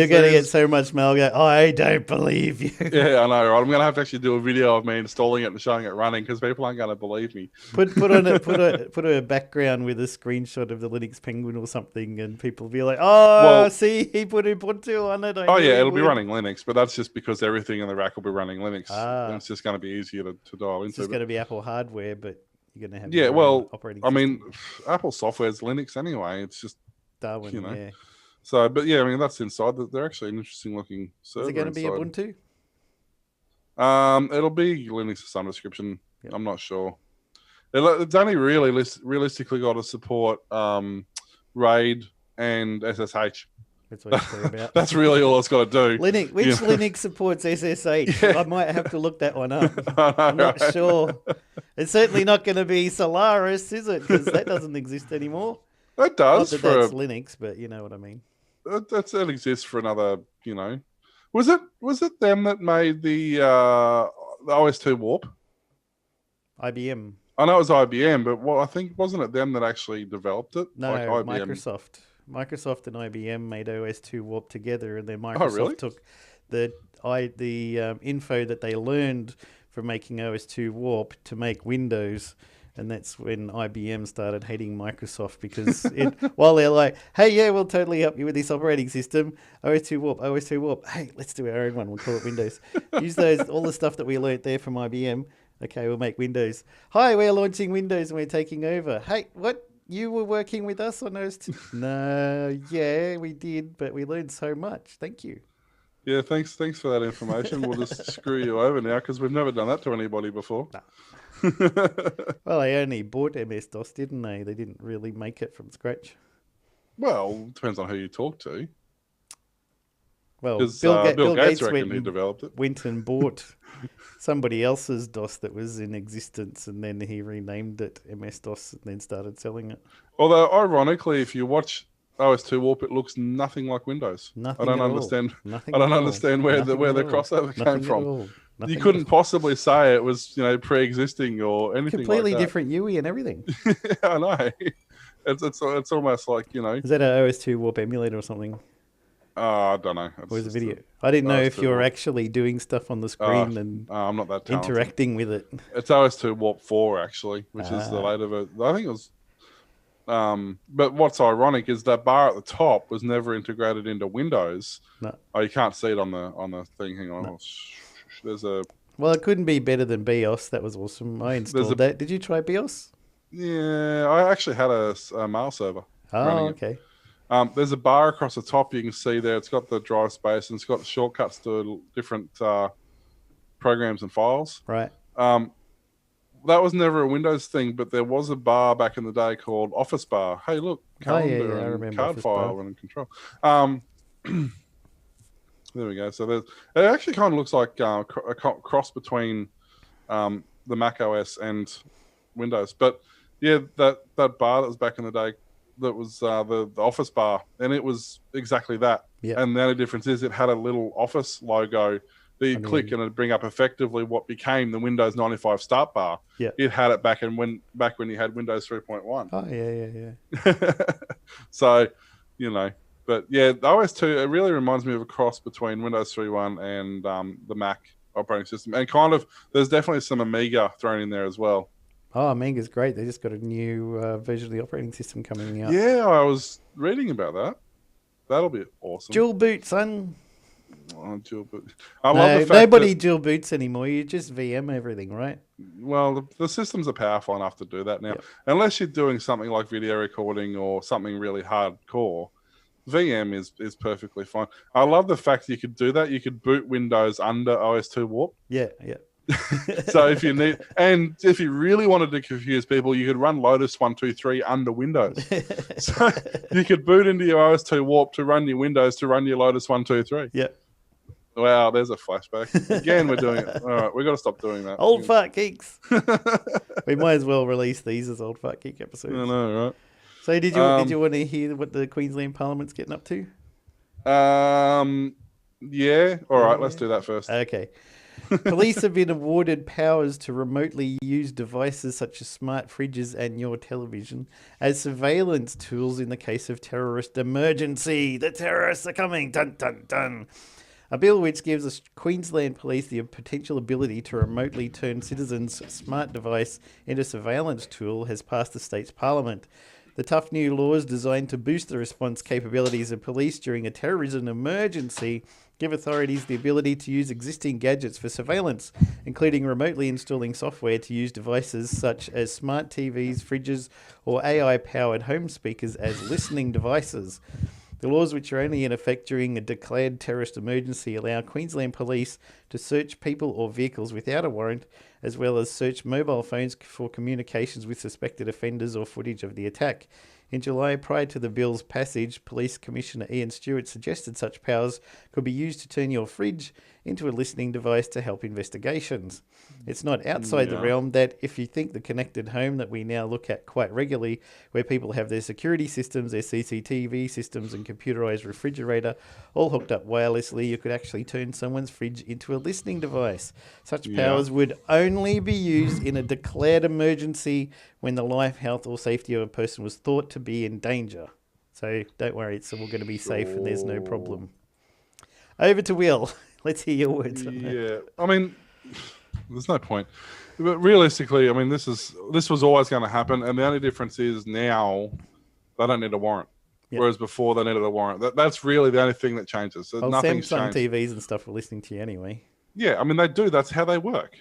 going to get so much mail. Go, I don't believe you. Yeah, I know, right? I'm going to have to actually do a video of me installing it and showing it running because people aren't going to believe me. Put a background with a screenshot of the Linux Penguin or something, and people will be like, see, he put Ubuntu on it. It'll be running Linux, but that's just because everything in the rack will be running Linux. And it's just going to be easier to dial into. It's just going to be Apple hardware, but you're going to have operating system. I mean, Apple software is Linux anyway. It's just Darwin, you know. Yeah. So, but yeah, I mean, that's inside. They're actually an interesting looking server. Is it going to be Ubuntu? It'll be Linux of some description. Yep. I'm not sure. It's only really realistically got to support RAID and SSH. That's what it's about. That's really all it's got to do. Linux, Linux supports SSH? Yeah. I might have to look that one up. I'm not sure. It's certainly not going to be Solaris, is it? Because that doesn't exist anymore. It does. Not that that's Linux, but you know what I mean. That exists for another, you know. Was it them that made the OS2 Warp? IBM. I know it was IBM, but I think wasn't it them that actually developed it? No, like IBM. Microsoft and IBM made OS2 Warp together, and then Microsoft took the info that they learned from making OS2 Warp to make Windows. And that's when IBM started hating Microsoft because while they're like, hey, yeah, we'll totally help you with this operating system, OS2 Warp, hey, let's do our own one. We'll call it Windows. Use all the stuff that we learnt there from IBM. Okay, we'll make Windows. Hi, we're launching Windows and we're taking over. Hey, what? You were working with us on OS2? No, yeah, we did, but we learned so much. Thank you. Yeah, thanks for that information. We'll just screw you over now because we've never done that to anybody before. No. Well, they only bought MS-DOS, didn't they? They didn't really make it from scratch. Well, depends on who you talk to. Well, Bill Gates went and bought somebody else's DOS that was in existence, and then he renamed it MS-DOS and then started selling it. Although, ironically, if you watch OS2 Warp, it looks nothing like Windows. I don't understand where the crossover came from. You couldn't possibly say it was, pre-existing or anything. Completely like that. Different UI and everything. Yeah, I know. It's almost like Is that an OS2 Warp emulator or something? I don't know. Where's the video? I didn't know if you were actually doing stuff on the screen and I'm not that talented. Interacting with it. It's OS2 Warp 4 actually, which is the later version. I think it was. But what's ironic is that bar at the top was never integrated into Windows. No. Oh, you can't see it on the thing. Hang on. No. There's a. Well, it couldn't be better than BIOS. That was awesome. I installed that. Did you try BIOS? Yeah, I actually had a mail server. Oh, okay. There's a bar across the top you can see there. It's got the drive space and it's got shortcuts to different programs and files. Right. That was never a Windows thing, but there was a bar back in the day called Office Bar. Hey, look, calendar and card Office file bar. and control. There we go. So it actually kind of looks like a cross between the Mac OS and Windows. But yeah, that bar that was back in the day that was the Office bar, and it was exactly that. Yeah. And the only difference is it had a little Office logo that you click and it'd bring up effectively what became the Windows 95 start bar. Yeah. It had it back when you had Windows 3.1. Oh yeah. So, but yeah, the OS2, it really reminds me of a cross between Windows 3.1 and the Mac operating system, and kind of there's definitely some Amiga thrown in there as well. Oh, Amiga's great. They just got a new version of the operating system coming out. Yeah, I was reading about that. That'll be awesome. Dual boot, son. Oh, dual boot. I love the fact nobody dual boots anymore. You just VM everything, right? Well, the systems are powerful enough to do that now. Yep. Unless you're doing something like video recording or something really hardcore, VM is perfectly fine. I love the fact that you could do that. You could boot Windows under OS2 Warp. Yeah. So if you really wanted to confuse people, you could run Lotus 123 under Windows. So you could boot into your OS2 Warp to run your Windows to run your Lotus 123. Yeah. Wow, there's a flashback. Again, we're doing it. All right, we've got to stop doing that. Old Fart Geeks. We might as well release these as Old Fart Geek episodes. I know, right? So did you want to hear what the Queensland Parliament's getting up to? Yeah. All right, let's do that first. Okay. Police have been awarded powers to remotely use devices such as smart fridges and your television as surveillance tools in the case of terrorist emergency. The terrorists are coming. Dun, dun, dun. A bill which gives the Queensland Police the potential ability to remotely turn citizens' smart device into a surveillance tool has passed the state's parliament. The tough new laws designed to boost the response capabilities of police during a terrorism emergency give authorities the ability to use existing gadgets for surveillance, including remotely installing software to use devices such as smart TVs, fridges, or AI-powered home speakers as listening devices. The laws, which are only in effect during a declared terrorist emergency, allow Queensland Police to search people or vehicles without a warrant, as well as search mobile phones for communications with suspected offenders or footage of the attack. In July, prior to the bill's passage, Police Commissioner Ian Stewart suggested such powers could be used to turn your fridge into a listening device to help investigations. It's not outside the realm that if you think the connected home that we now look at quite regularly, where people have their security systems, their CCTV systems and computerized refrigerator all hooked up wirelessly, you could actually turn someone's fridge into a listening device. Such powers would only be used in a declared emergency when the life, health or safety of a person was thought to be in danger. So don't worry, it's all going to be safe and there's no problem. Over to Will. Let's hear your words on that. Yeah, I mean, there's no point. But realistically, I mean, this was always going to happen, and the only difference is now they don't need a warrant, whereas before they needed a warrant. That's really the only thing that changes. So nothing's Samsung changed. TVs and stuff were listening to you anyway. Yeah, I mean, they do. That's how they work.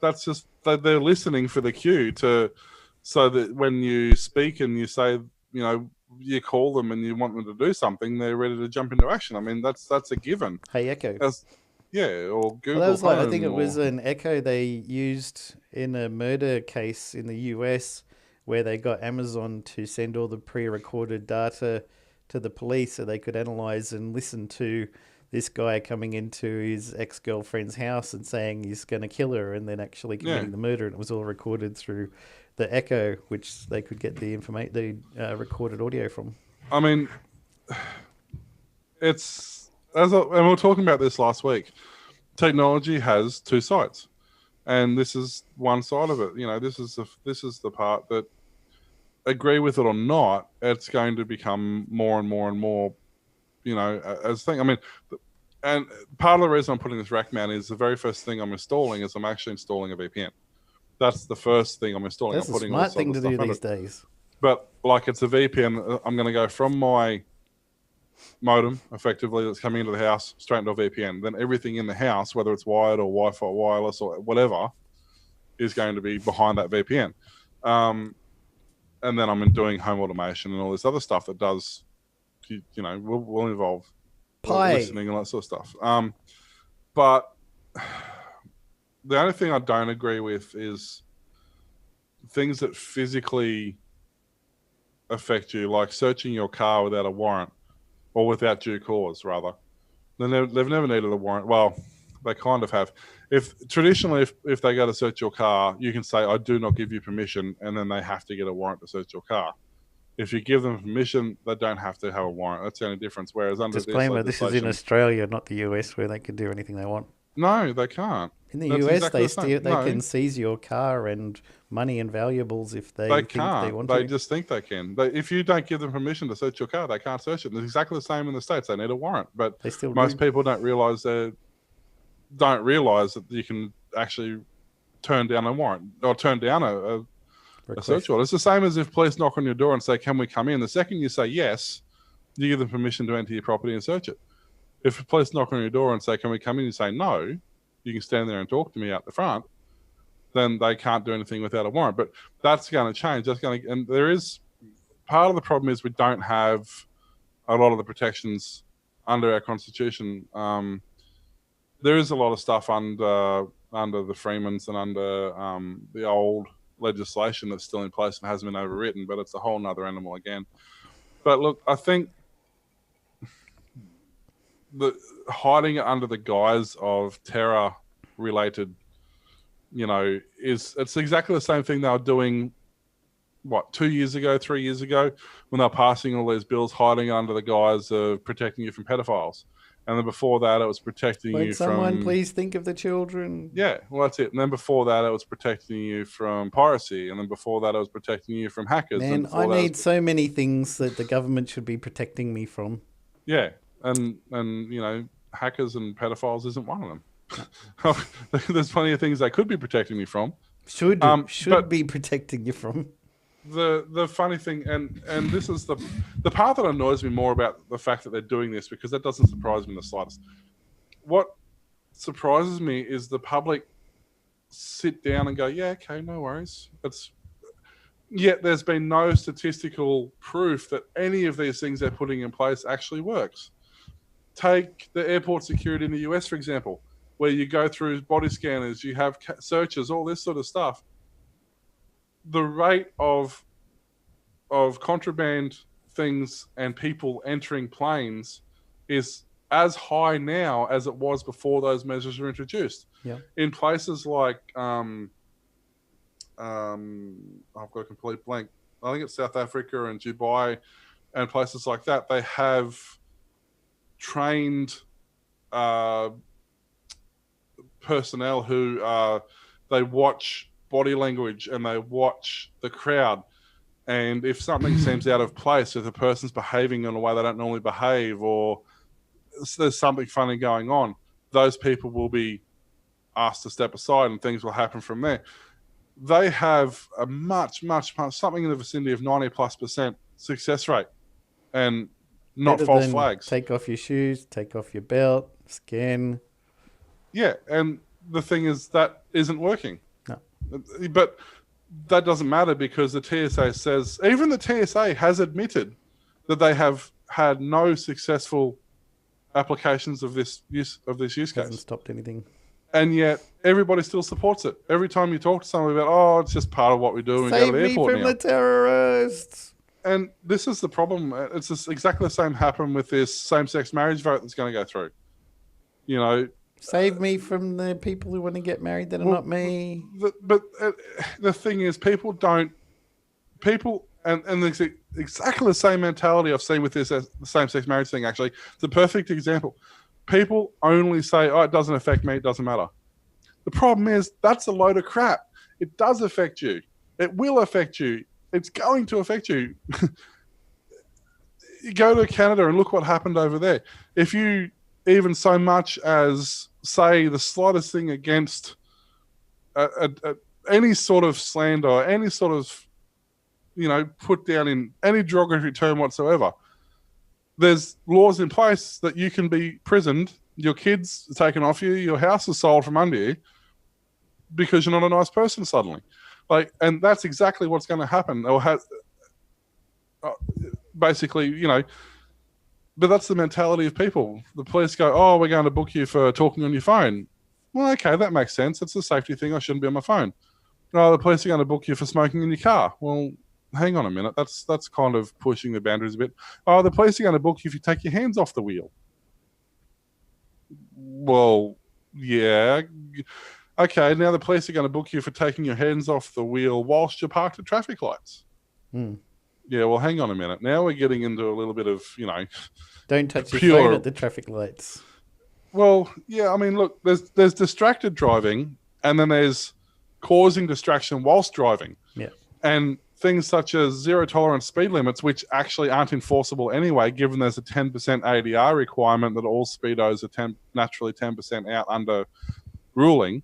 That's just they're listening for the cue so that when you speak and you say, you call them and you want them to do something, they're ready to jump into action. I mean, that's a given. Hey, Echo. Or Google. Well, that was I think it was an Echo they used in a murder case in the US where they got Amazon to send all the pre-recorded data to the police so they could analyze and listen to this guy coming into his ex-girlfriend's house and saying he's going to kill her and then actually committing the murder. And it was all recorded through the Echo, which they could get the recorded audio from. I mean, and we were talking about this last week. Technology has two sides, and this is one side of it. This is the part that, agree with it or not, it's going to become more and more and more, as a thing. I mean, and part of the reason I'm putting this rack mount is the very first thing I'm installing is I'm actually installing a VPN. That's the first thing I'm installing. That's a smart thing to do these days. But it's a VPN. I'm going to go from my modem, effectively, that's coming into the house, straight into a VPN. Then everything in the house, whether it's wired or Wi-Fi, wireless or whatever, is going to be behind that VPN. And then I'm doing home automation and all this other stuff that does, will involve listening and that sort of stuff. But the only thing I don't agree with is things that physically affect you, like searching your car without a warrant or without due cause, rather. They've never needed a warrant. Well, they kind of have. If they go to search your car, you can say, I do not give you permission, and then they have to get a warrant to search your car. If you give them permission, they don't have to have a warrant. That's the only difference. Whereas under disclaimer, this is in Australia, not the US, where they can do anything they want. No, they can't. In the US, they can seize your car and money and valuables if they think they want to. They just think they can. If you don't give them permission to search your car, they can't search it. And it's exactly the same in the States. They need a warrant, but most people don't realise that you can actually turn down a warrant or turn down a search warrant. It's the same as if police knock on your door and say, "Can we come in?" The second you say yes, you give them permission to enter your property and search it. If the police knock on your door and say, "Can we come in?" you say no, you can stand there and talk to me out the front, then they can't do anything without a warrant. But that's going to change. And there is part of the problem is we don't have a lot of the protections under our constitution. There is a lot of stuff under the Freemans and under the old legislation that's still in place and hasn't been overwritten, but it's a whole nother animal again. But look, I think the hiding it under the guise of terror related, it's exactly the same thing they were doing 2 years ago, 3 years ago, when they were passing all these bills, hiding it under the guise of protecting you from pedophiles. And then before that, it was protecting you from... someone please think of the children. Yeah, well, that's it. And then before that, it was protecting you from piracy. And then before that, it was protecting you from hackers. Man, I need so many things that the government should be protecting me from. Yeah, and hackers and pedophiles isn't one of them. There's plenty of things they could be protecting me from. Should be protecting you from. The funny thing, and this is the part that annoys me more about the fact that they're doing this, because that doesn't surprise me in the slightest. What surprises me is the public sit down and go, yeah, okay, no worries. Yet there's been no statistical proof that any of these things they're putting in place actually works. Take the airport security in the US, for example, where you go through body scanners, you have searches, all this sort of stuff. The rate of contraband things and people entering planes is as high now as it was before those measures were introduced. Yeah. In places like I've got a complete blank. I think it's South Africa and Dubai and places like that. They have trained personnel who they watch body language and they watch the crowd, and if something seems out of place, if the person's behaving in a way they don't normally behave, or there's something funny going on, those people will be asked to step aside and things will happen from there. They have a much something in the vicinity of 90+% success rate and not better false than flags. Take off your shoes, take off your belt, scan. Yeah, and the thing is that isn't working. No. But that doesn't matter, because the TSA says, even the TSA has admitted that they have had no successful applications of this use case. Hasn't stopped anything. And yet everybody still supports it. Every time you talk to someone about, it's just part of what we do. Save me from the terrorists. And this is the problem. It's just exactly the same happened with this same-sex marriage vote that's going to go through. Save me from the people who want to get married that are not me. But the thing is, and it's exactly the same mentality I've seen with this same-sex marriage thing, actually. It's a perfect example. People only say, it doesn't affect me, it doesn't matter. The problem is, that's a load of crap. It does affect you. It will affect you. It's going to affect you. You go to Canada and look what happened over there. If you even so much as say the slightest thing against any sort of slander, any sort of, put down in any derogatory term whatsoever, there's laws in place that you can be prisoned, your kids are taken off you, your house is sold from under you because you're not a nice person suddenly. And that's exactly what's going to happen. Or basically, but that's the mentality of people. The police go, we're going to book you for talking on your phone. Well, okay, that makes sense. It's a safety thing. I shouldn't be on my phone. No, the police are going to book you for smoking in your car. Well, hang on a minute. That's kind of pushing the boundaries a bit. The police are going to book you if you take your hands off the wheel. Well, yeah. Okay, now the police are going to book you for taking your hands off the wheel whilst you're parked at traffic lights. Yeah, well, hang on a minute. Now we're getting into a little bit of, don't touch your phone at the traffic lights. Well, yeah, I mean, look, there's distracted driving, and then there's causing distraction whilst driving. Yeah. And things such as zero tolerance speed limits, which actually aren't enforceable anyway, given there's a 10% ADR requirement that all speedos are naturally 10% out under ruling.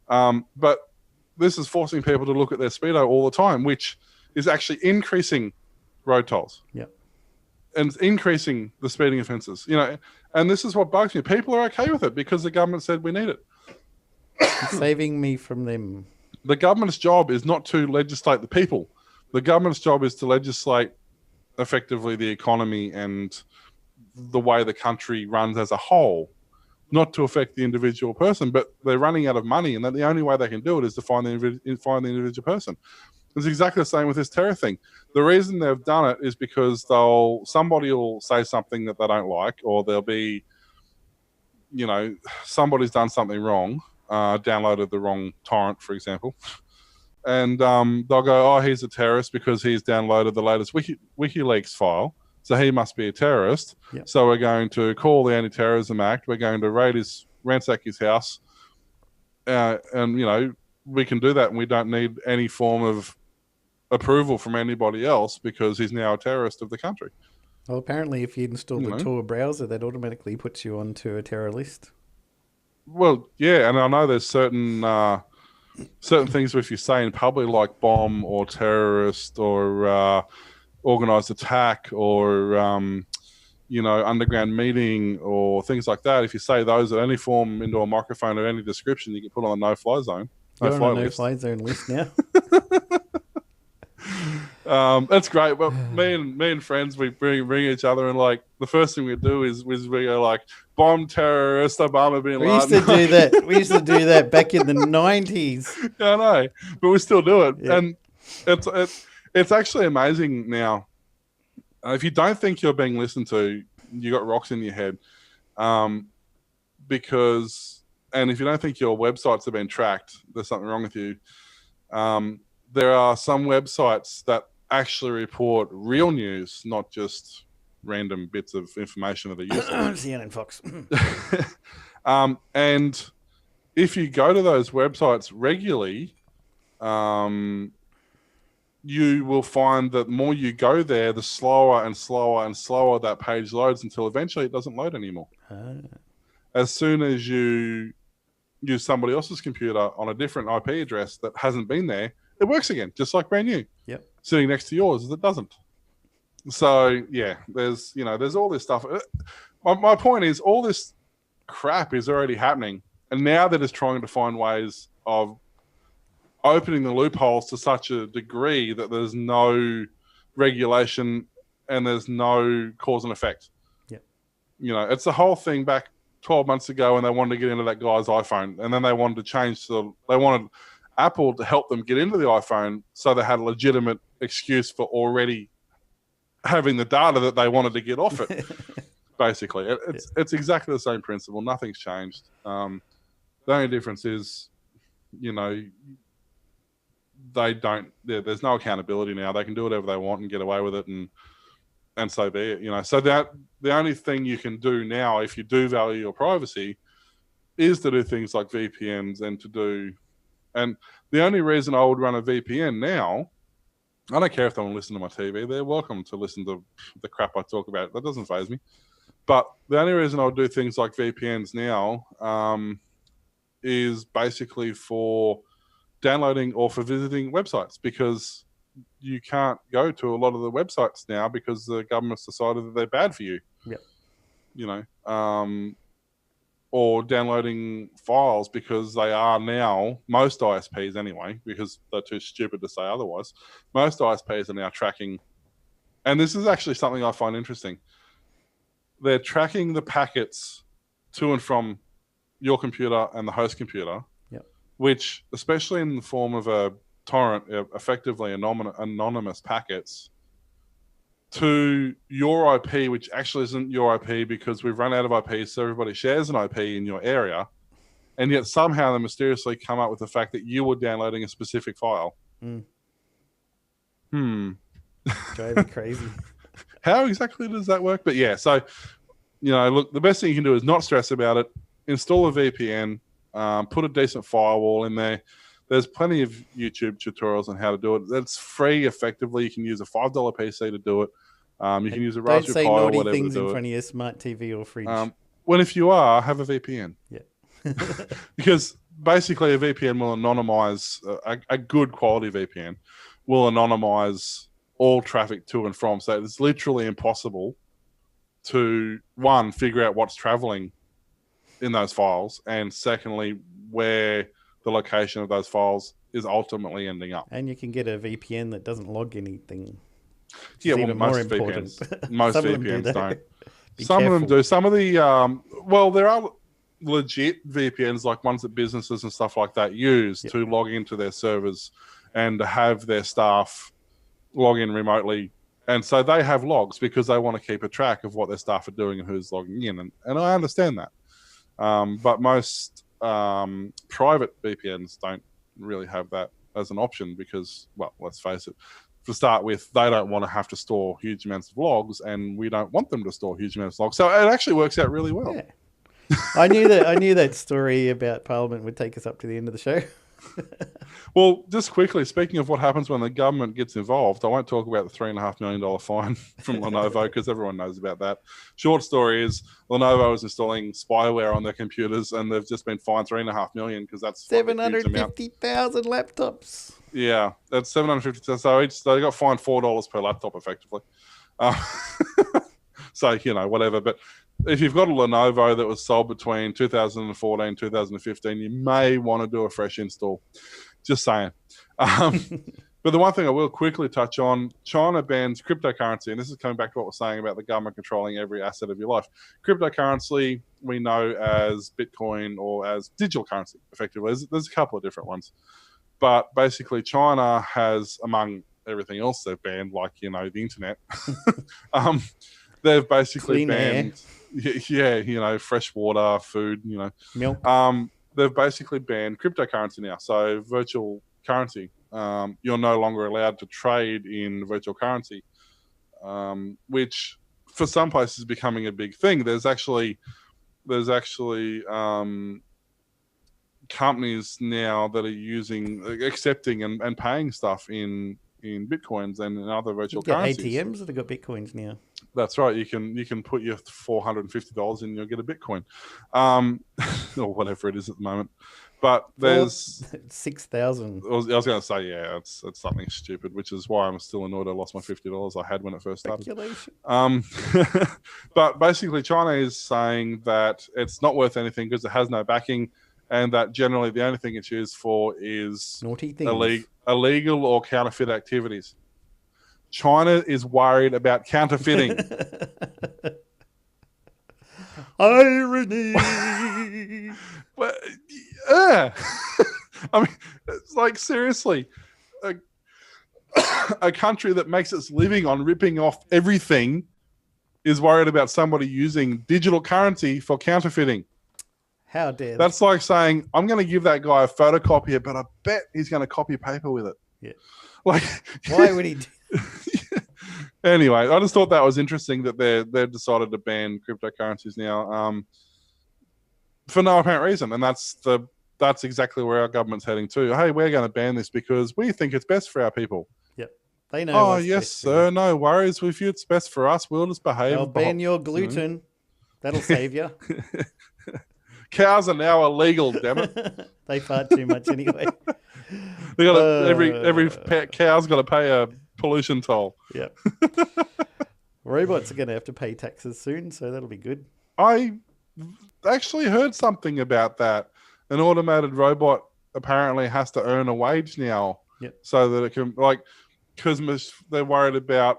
But this is forcing people to look at their speedo all the time, which is actually increasing road tolls. Yeah. And increasing the speeding offences, and this is what bugs me. People are okay with it because the government said we need it. It's saving me from them. The government's job is not to legislate the people. The government's job is to legislate effectively the economy and the way the country runs as a whole, not to affect the individual person. But they're running out of money, and that the only way they can do it is to find the individual person. It's exactly the same with this terror thing. The reason they've done it is because somebody will say something that they don't like, or there'll be, somebody's done something wrong, downloaded the wrong torrent, for example, and they'll go, "Oh, he's a terrorist because he's downloaded the latest WikiLeaks file, so he must be a terrorist." Yep. So we're going to call the Anti-Terrorism Act. We're going to ransack his house, and we can do that, and we don't need any form of approval from anybody else because he's now a terrorist of the country. Well, apparently, if you install the Tor browser, that automatically puts you onto a terror list. Well, yeah, and I know there's certain things if you say in public, like bomb or terrorist or organized attack or underground meeting or things like that. If you say those at any form into a microphone of any description, you get put on a no-fly zone. You're on a no-fly zone list now. That's great. Well, me and friends, we bring each other, and like the first thing we do is we go like bomb terrorist Obama bin Laden. We used to do that. We used to do that back in the 90s. Yeah, I know, but we still do it, yeah. And it's actually amazing now. If you don't think you're being listened to, you got rocks in your head, because if you don't think your websites have been tracked, there's something wrong with you. There are some websites that actually report real news, not just random bits of information that are useful. CNN Fox. And if you go to those websites regularly, you will find that the more you go there, the slower and slower and slower that page loads until eventually it doesn't load anymore. As soon as you use somebody else's computer on a different IP address that hasn't been there, it works again, just like brand new. Yep. Sitting next to yours, it doesn't. So yeah, there's all this stuff. My point is, all this crap is already happening, and now they're just trying to find ways of opening the loopholes to such a degree that there's no regulation and there's no cause and effect. Yep. It's the whole thing back 12 months ago when they wanted to get into that guy's iPhone, and then they wanted to change they wanted Apple to help them get into the iPhone, so they had a legitimate excuse for already having the data that they wanted to get off it. Basically, it's exactly the same principle. Nothing's changed. The only difference is, they don't. There's no accountability now. They can do whatever they want and get away with it, and so be it. So that the only thing you can do now, if you do value your privacy, is to do things like VPNs and the only reason I would run a VPN now, I don't care if they want to listen to my TV. They're welcome to listen to the crap I talk about. That doesn't faze me. But the only reason I would do things like VPNs now is basically for downloading or for visiting websites, because you can't go to a lot of the websites now because the government's decided that they're bad for you. Yep. Or downloading files, because they are now, most ISPs anyway, because they're too stupid to say otherwise, most ISPs are now tracking, and this is actually something I find interesting, they're tracking the packets to and from your computer and the host computer, which, especially in the form of a torrent, effectively anonymous packets, to your IP, which actually isn't your IP because we've run out of IP, so everybody shares an IP in your area, and yet somehow they mysteriously come up with the fact that you were downloading a specific file. Drive me crazy. How exactly does that work? But yeah, so, look, the best thing you can do is not stress about it. Install a VPN, put a decent firewall in there. There's plenty of YouTube tutorials on how to do it. That's free, effectively. You can use a $5 PC to do it. You can use a Raspberry Pi or whatever to do it. Don't say naughty things in front of your smart TV or fridge. Well, if you are, have a VPN. Yeah. Because basically a VPN will anonymize, a good quality VPN will anonymize all traffic to and from. So it's literally impossible to, one, figure out what's traveling in those files, and secondly, where the location of those files is ultimately ending up. And you can get a VPN that doesn't log anything. Yeah, well, most VPNs don't. Some of them do. Some of the, there are legit VPNs, like ones that businesses and stuff like that use to log into their servers and to have their staff log in remotely. And so they have logs because they want to keep a track of what their staff are doing and who's logging in. And I understand that. But most private VPNs don't really have that as an option because, well, let's face it, to start with, they don't want to have to store huge amounts of logs, and we don't want them to store huge amounts of logs. So it actually works out really well. Yeah. I knew that story about Parliament would take us up to the end of the show. Well, just quickly, speaking of what happens when the government gets involved, I won't talk about the $3.5 million fine from Lenovo because everyone knows about that. Short story is Lenovo is installing spyware on their computers, and they've just been fined $3.5 million because that's 750,000 laptops. Yeah, that's 750,000. So they got fined $4 per laptop, effectively. So whatever, but. If you've got a Lenovo that was sold between 2014 and 2015, you may want to do a fresh install. Just saying. But the one thing I will quickly touch on, China bans cryptocurrency, and this is coming back to what we're saying about the government controlling every asset of your life. Cryptocurrency, we know as Bitcoin or as digital currency, effectively. There's a couple of different ones. But basically, China has, among everything else they've banned, like, the internet, they've basically banned... Yeah, fresh water, food, milk. They've basically banned cryptocurrency now. So virtual currency, you're no longer allowed to trade in virtual currency, which for some places is becoming a big thing. There's actually companies now that are accepting and paying stuff in Bitcoins and in other virtual currencies. ATMs that have got Bitcoins now. That's right. You can put your $450 in, you'll get a Bitcoin, or whatever it is at the moment. But there's 6,000. I was going to say, yeah, it's something stupid, which is why I'm still annoyed I lost my $50 I had when it first started. But basically, China is saying that it's not worth anything because it has no backing, and that generally the only thing it's used for is naughty things, illegal or counterfeit activities. China is worried about counterfeiting. Irony. Well, I mean, it's like, seriously, a country that makes its living on ripping off everything is worried about somebody using digital currency for counterfeiting. How dare That's like saying, I'm going to give that guy a photocopier, but I bet he's going to copy paper with it. Yeah. Like, why would he do Anyway, I just thought that was interesting that they've decided to ban cryptocurrencies now for no apparent reason. And that's exactly where our government's heading to. Hey, we're going to ban this because we think it's best for our people. Yep. They know. Oh, yes, sir. No worries with you. It's best for us. We'll just behave. They'll ban your gluten. That'll save you. Cows are now illegal, damn it. They fart too much anyway. They got every cow's got to pay a pollution toll. Yep. Robots are going to have to pay taxes soon, so that'll be good. I actually heard something about that. An automated robot apparently has to earn a wage now. Yep. So that it can, because they're worried about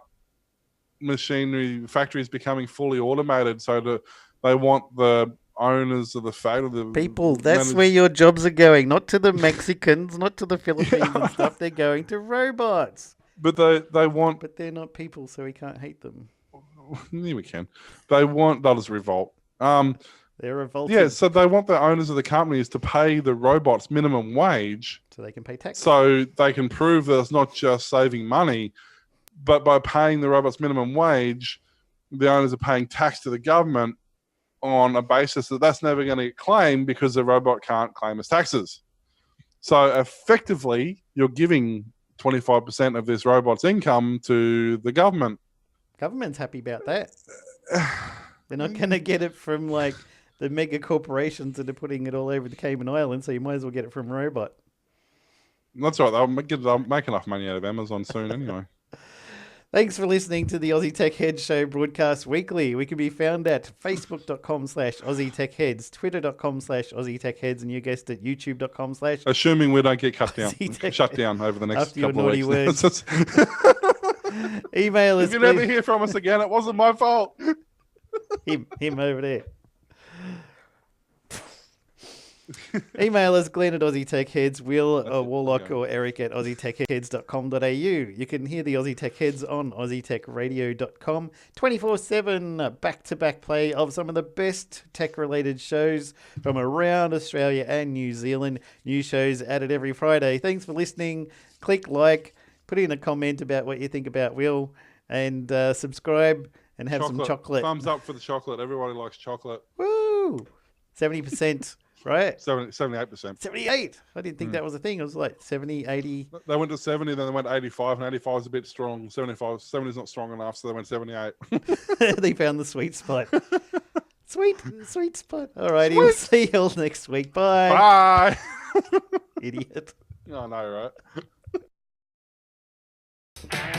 factories becoming fully automated. So they want the owners of the people. That's where your jobs are going, not to the Mexicans, not to the Philippines and stuff. They're going to robots. But they want. But they're not people, so we can't hate them. Yeah, we can. They'll just revolt. They're revolting. Yeah, so they want the owners of the companies to pay the robots minimum wage, so they can pay taxes. So they can prove that it's not just saving money, But by paying the robots minimum wage, the owners are paying tax to the government on a basis that that's never going to get claimed because the robot can't claim as taxes. So effectively, you're giving 25% of this robot's income to the government. Government's happy about that. They're not going to get it from like the mega corporations that are putting it all over the Cayman Islands, so you might as well get it from a robot. That's right. They'll make enough money out of Amazon soon anyway. Thanks for listening to the Aussie Tech Heads Show broadcast weekly. We can be found at facebook.com/Aussie Tech Heads, twitter.com/Aussie Tech Heads, and you guessed it, youtube.com/ Assuming we don't get shut down over the next couple of weeks. Email us. If you never hear from us again, it wasn't my fault. him over there. Email us, Glenn at Aussie Tech Heads, Will Warlock or Eric at aussietechheads.com.au. You can hear the Aussie Tech Heads on aussietechradio.com. 24/7 back-to-back play of some of the best tech-related shows from around Australia and New Zealand. New shows added every Friday. Thanks for listening. Click like, put in a comment about what you think about Will, and subscribe and have some chocolate. Thumbs up for the chocolate. Everybody likes chocolate. Woo! 70%. Right? 78%. 78. I didn't think that was a thing. It was like 70, 80. They went to 70, then they went 85, and 85 is a bit strong. 70 is not strong enough, so they went 78. They found the sweet spot. Sweet spot. All righty, we'll see you all next week. Bye. Bye. Idiot. I know, right?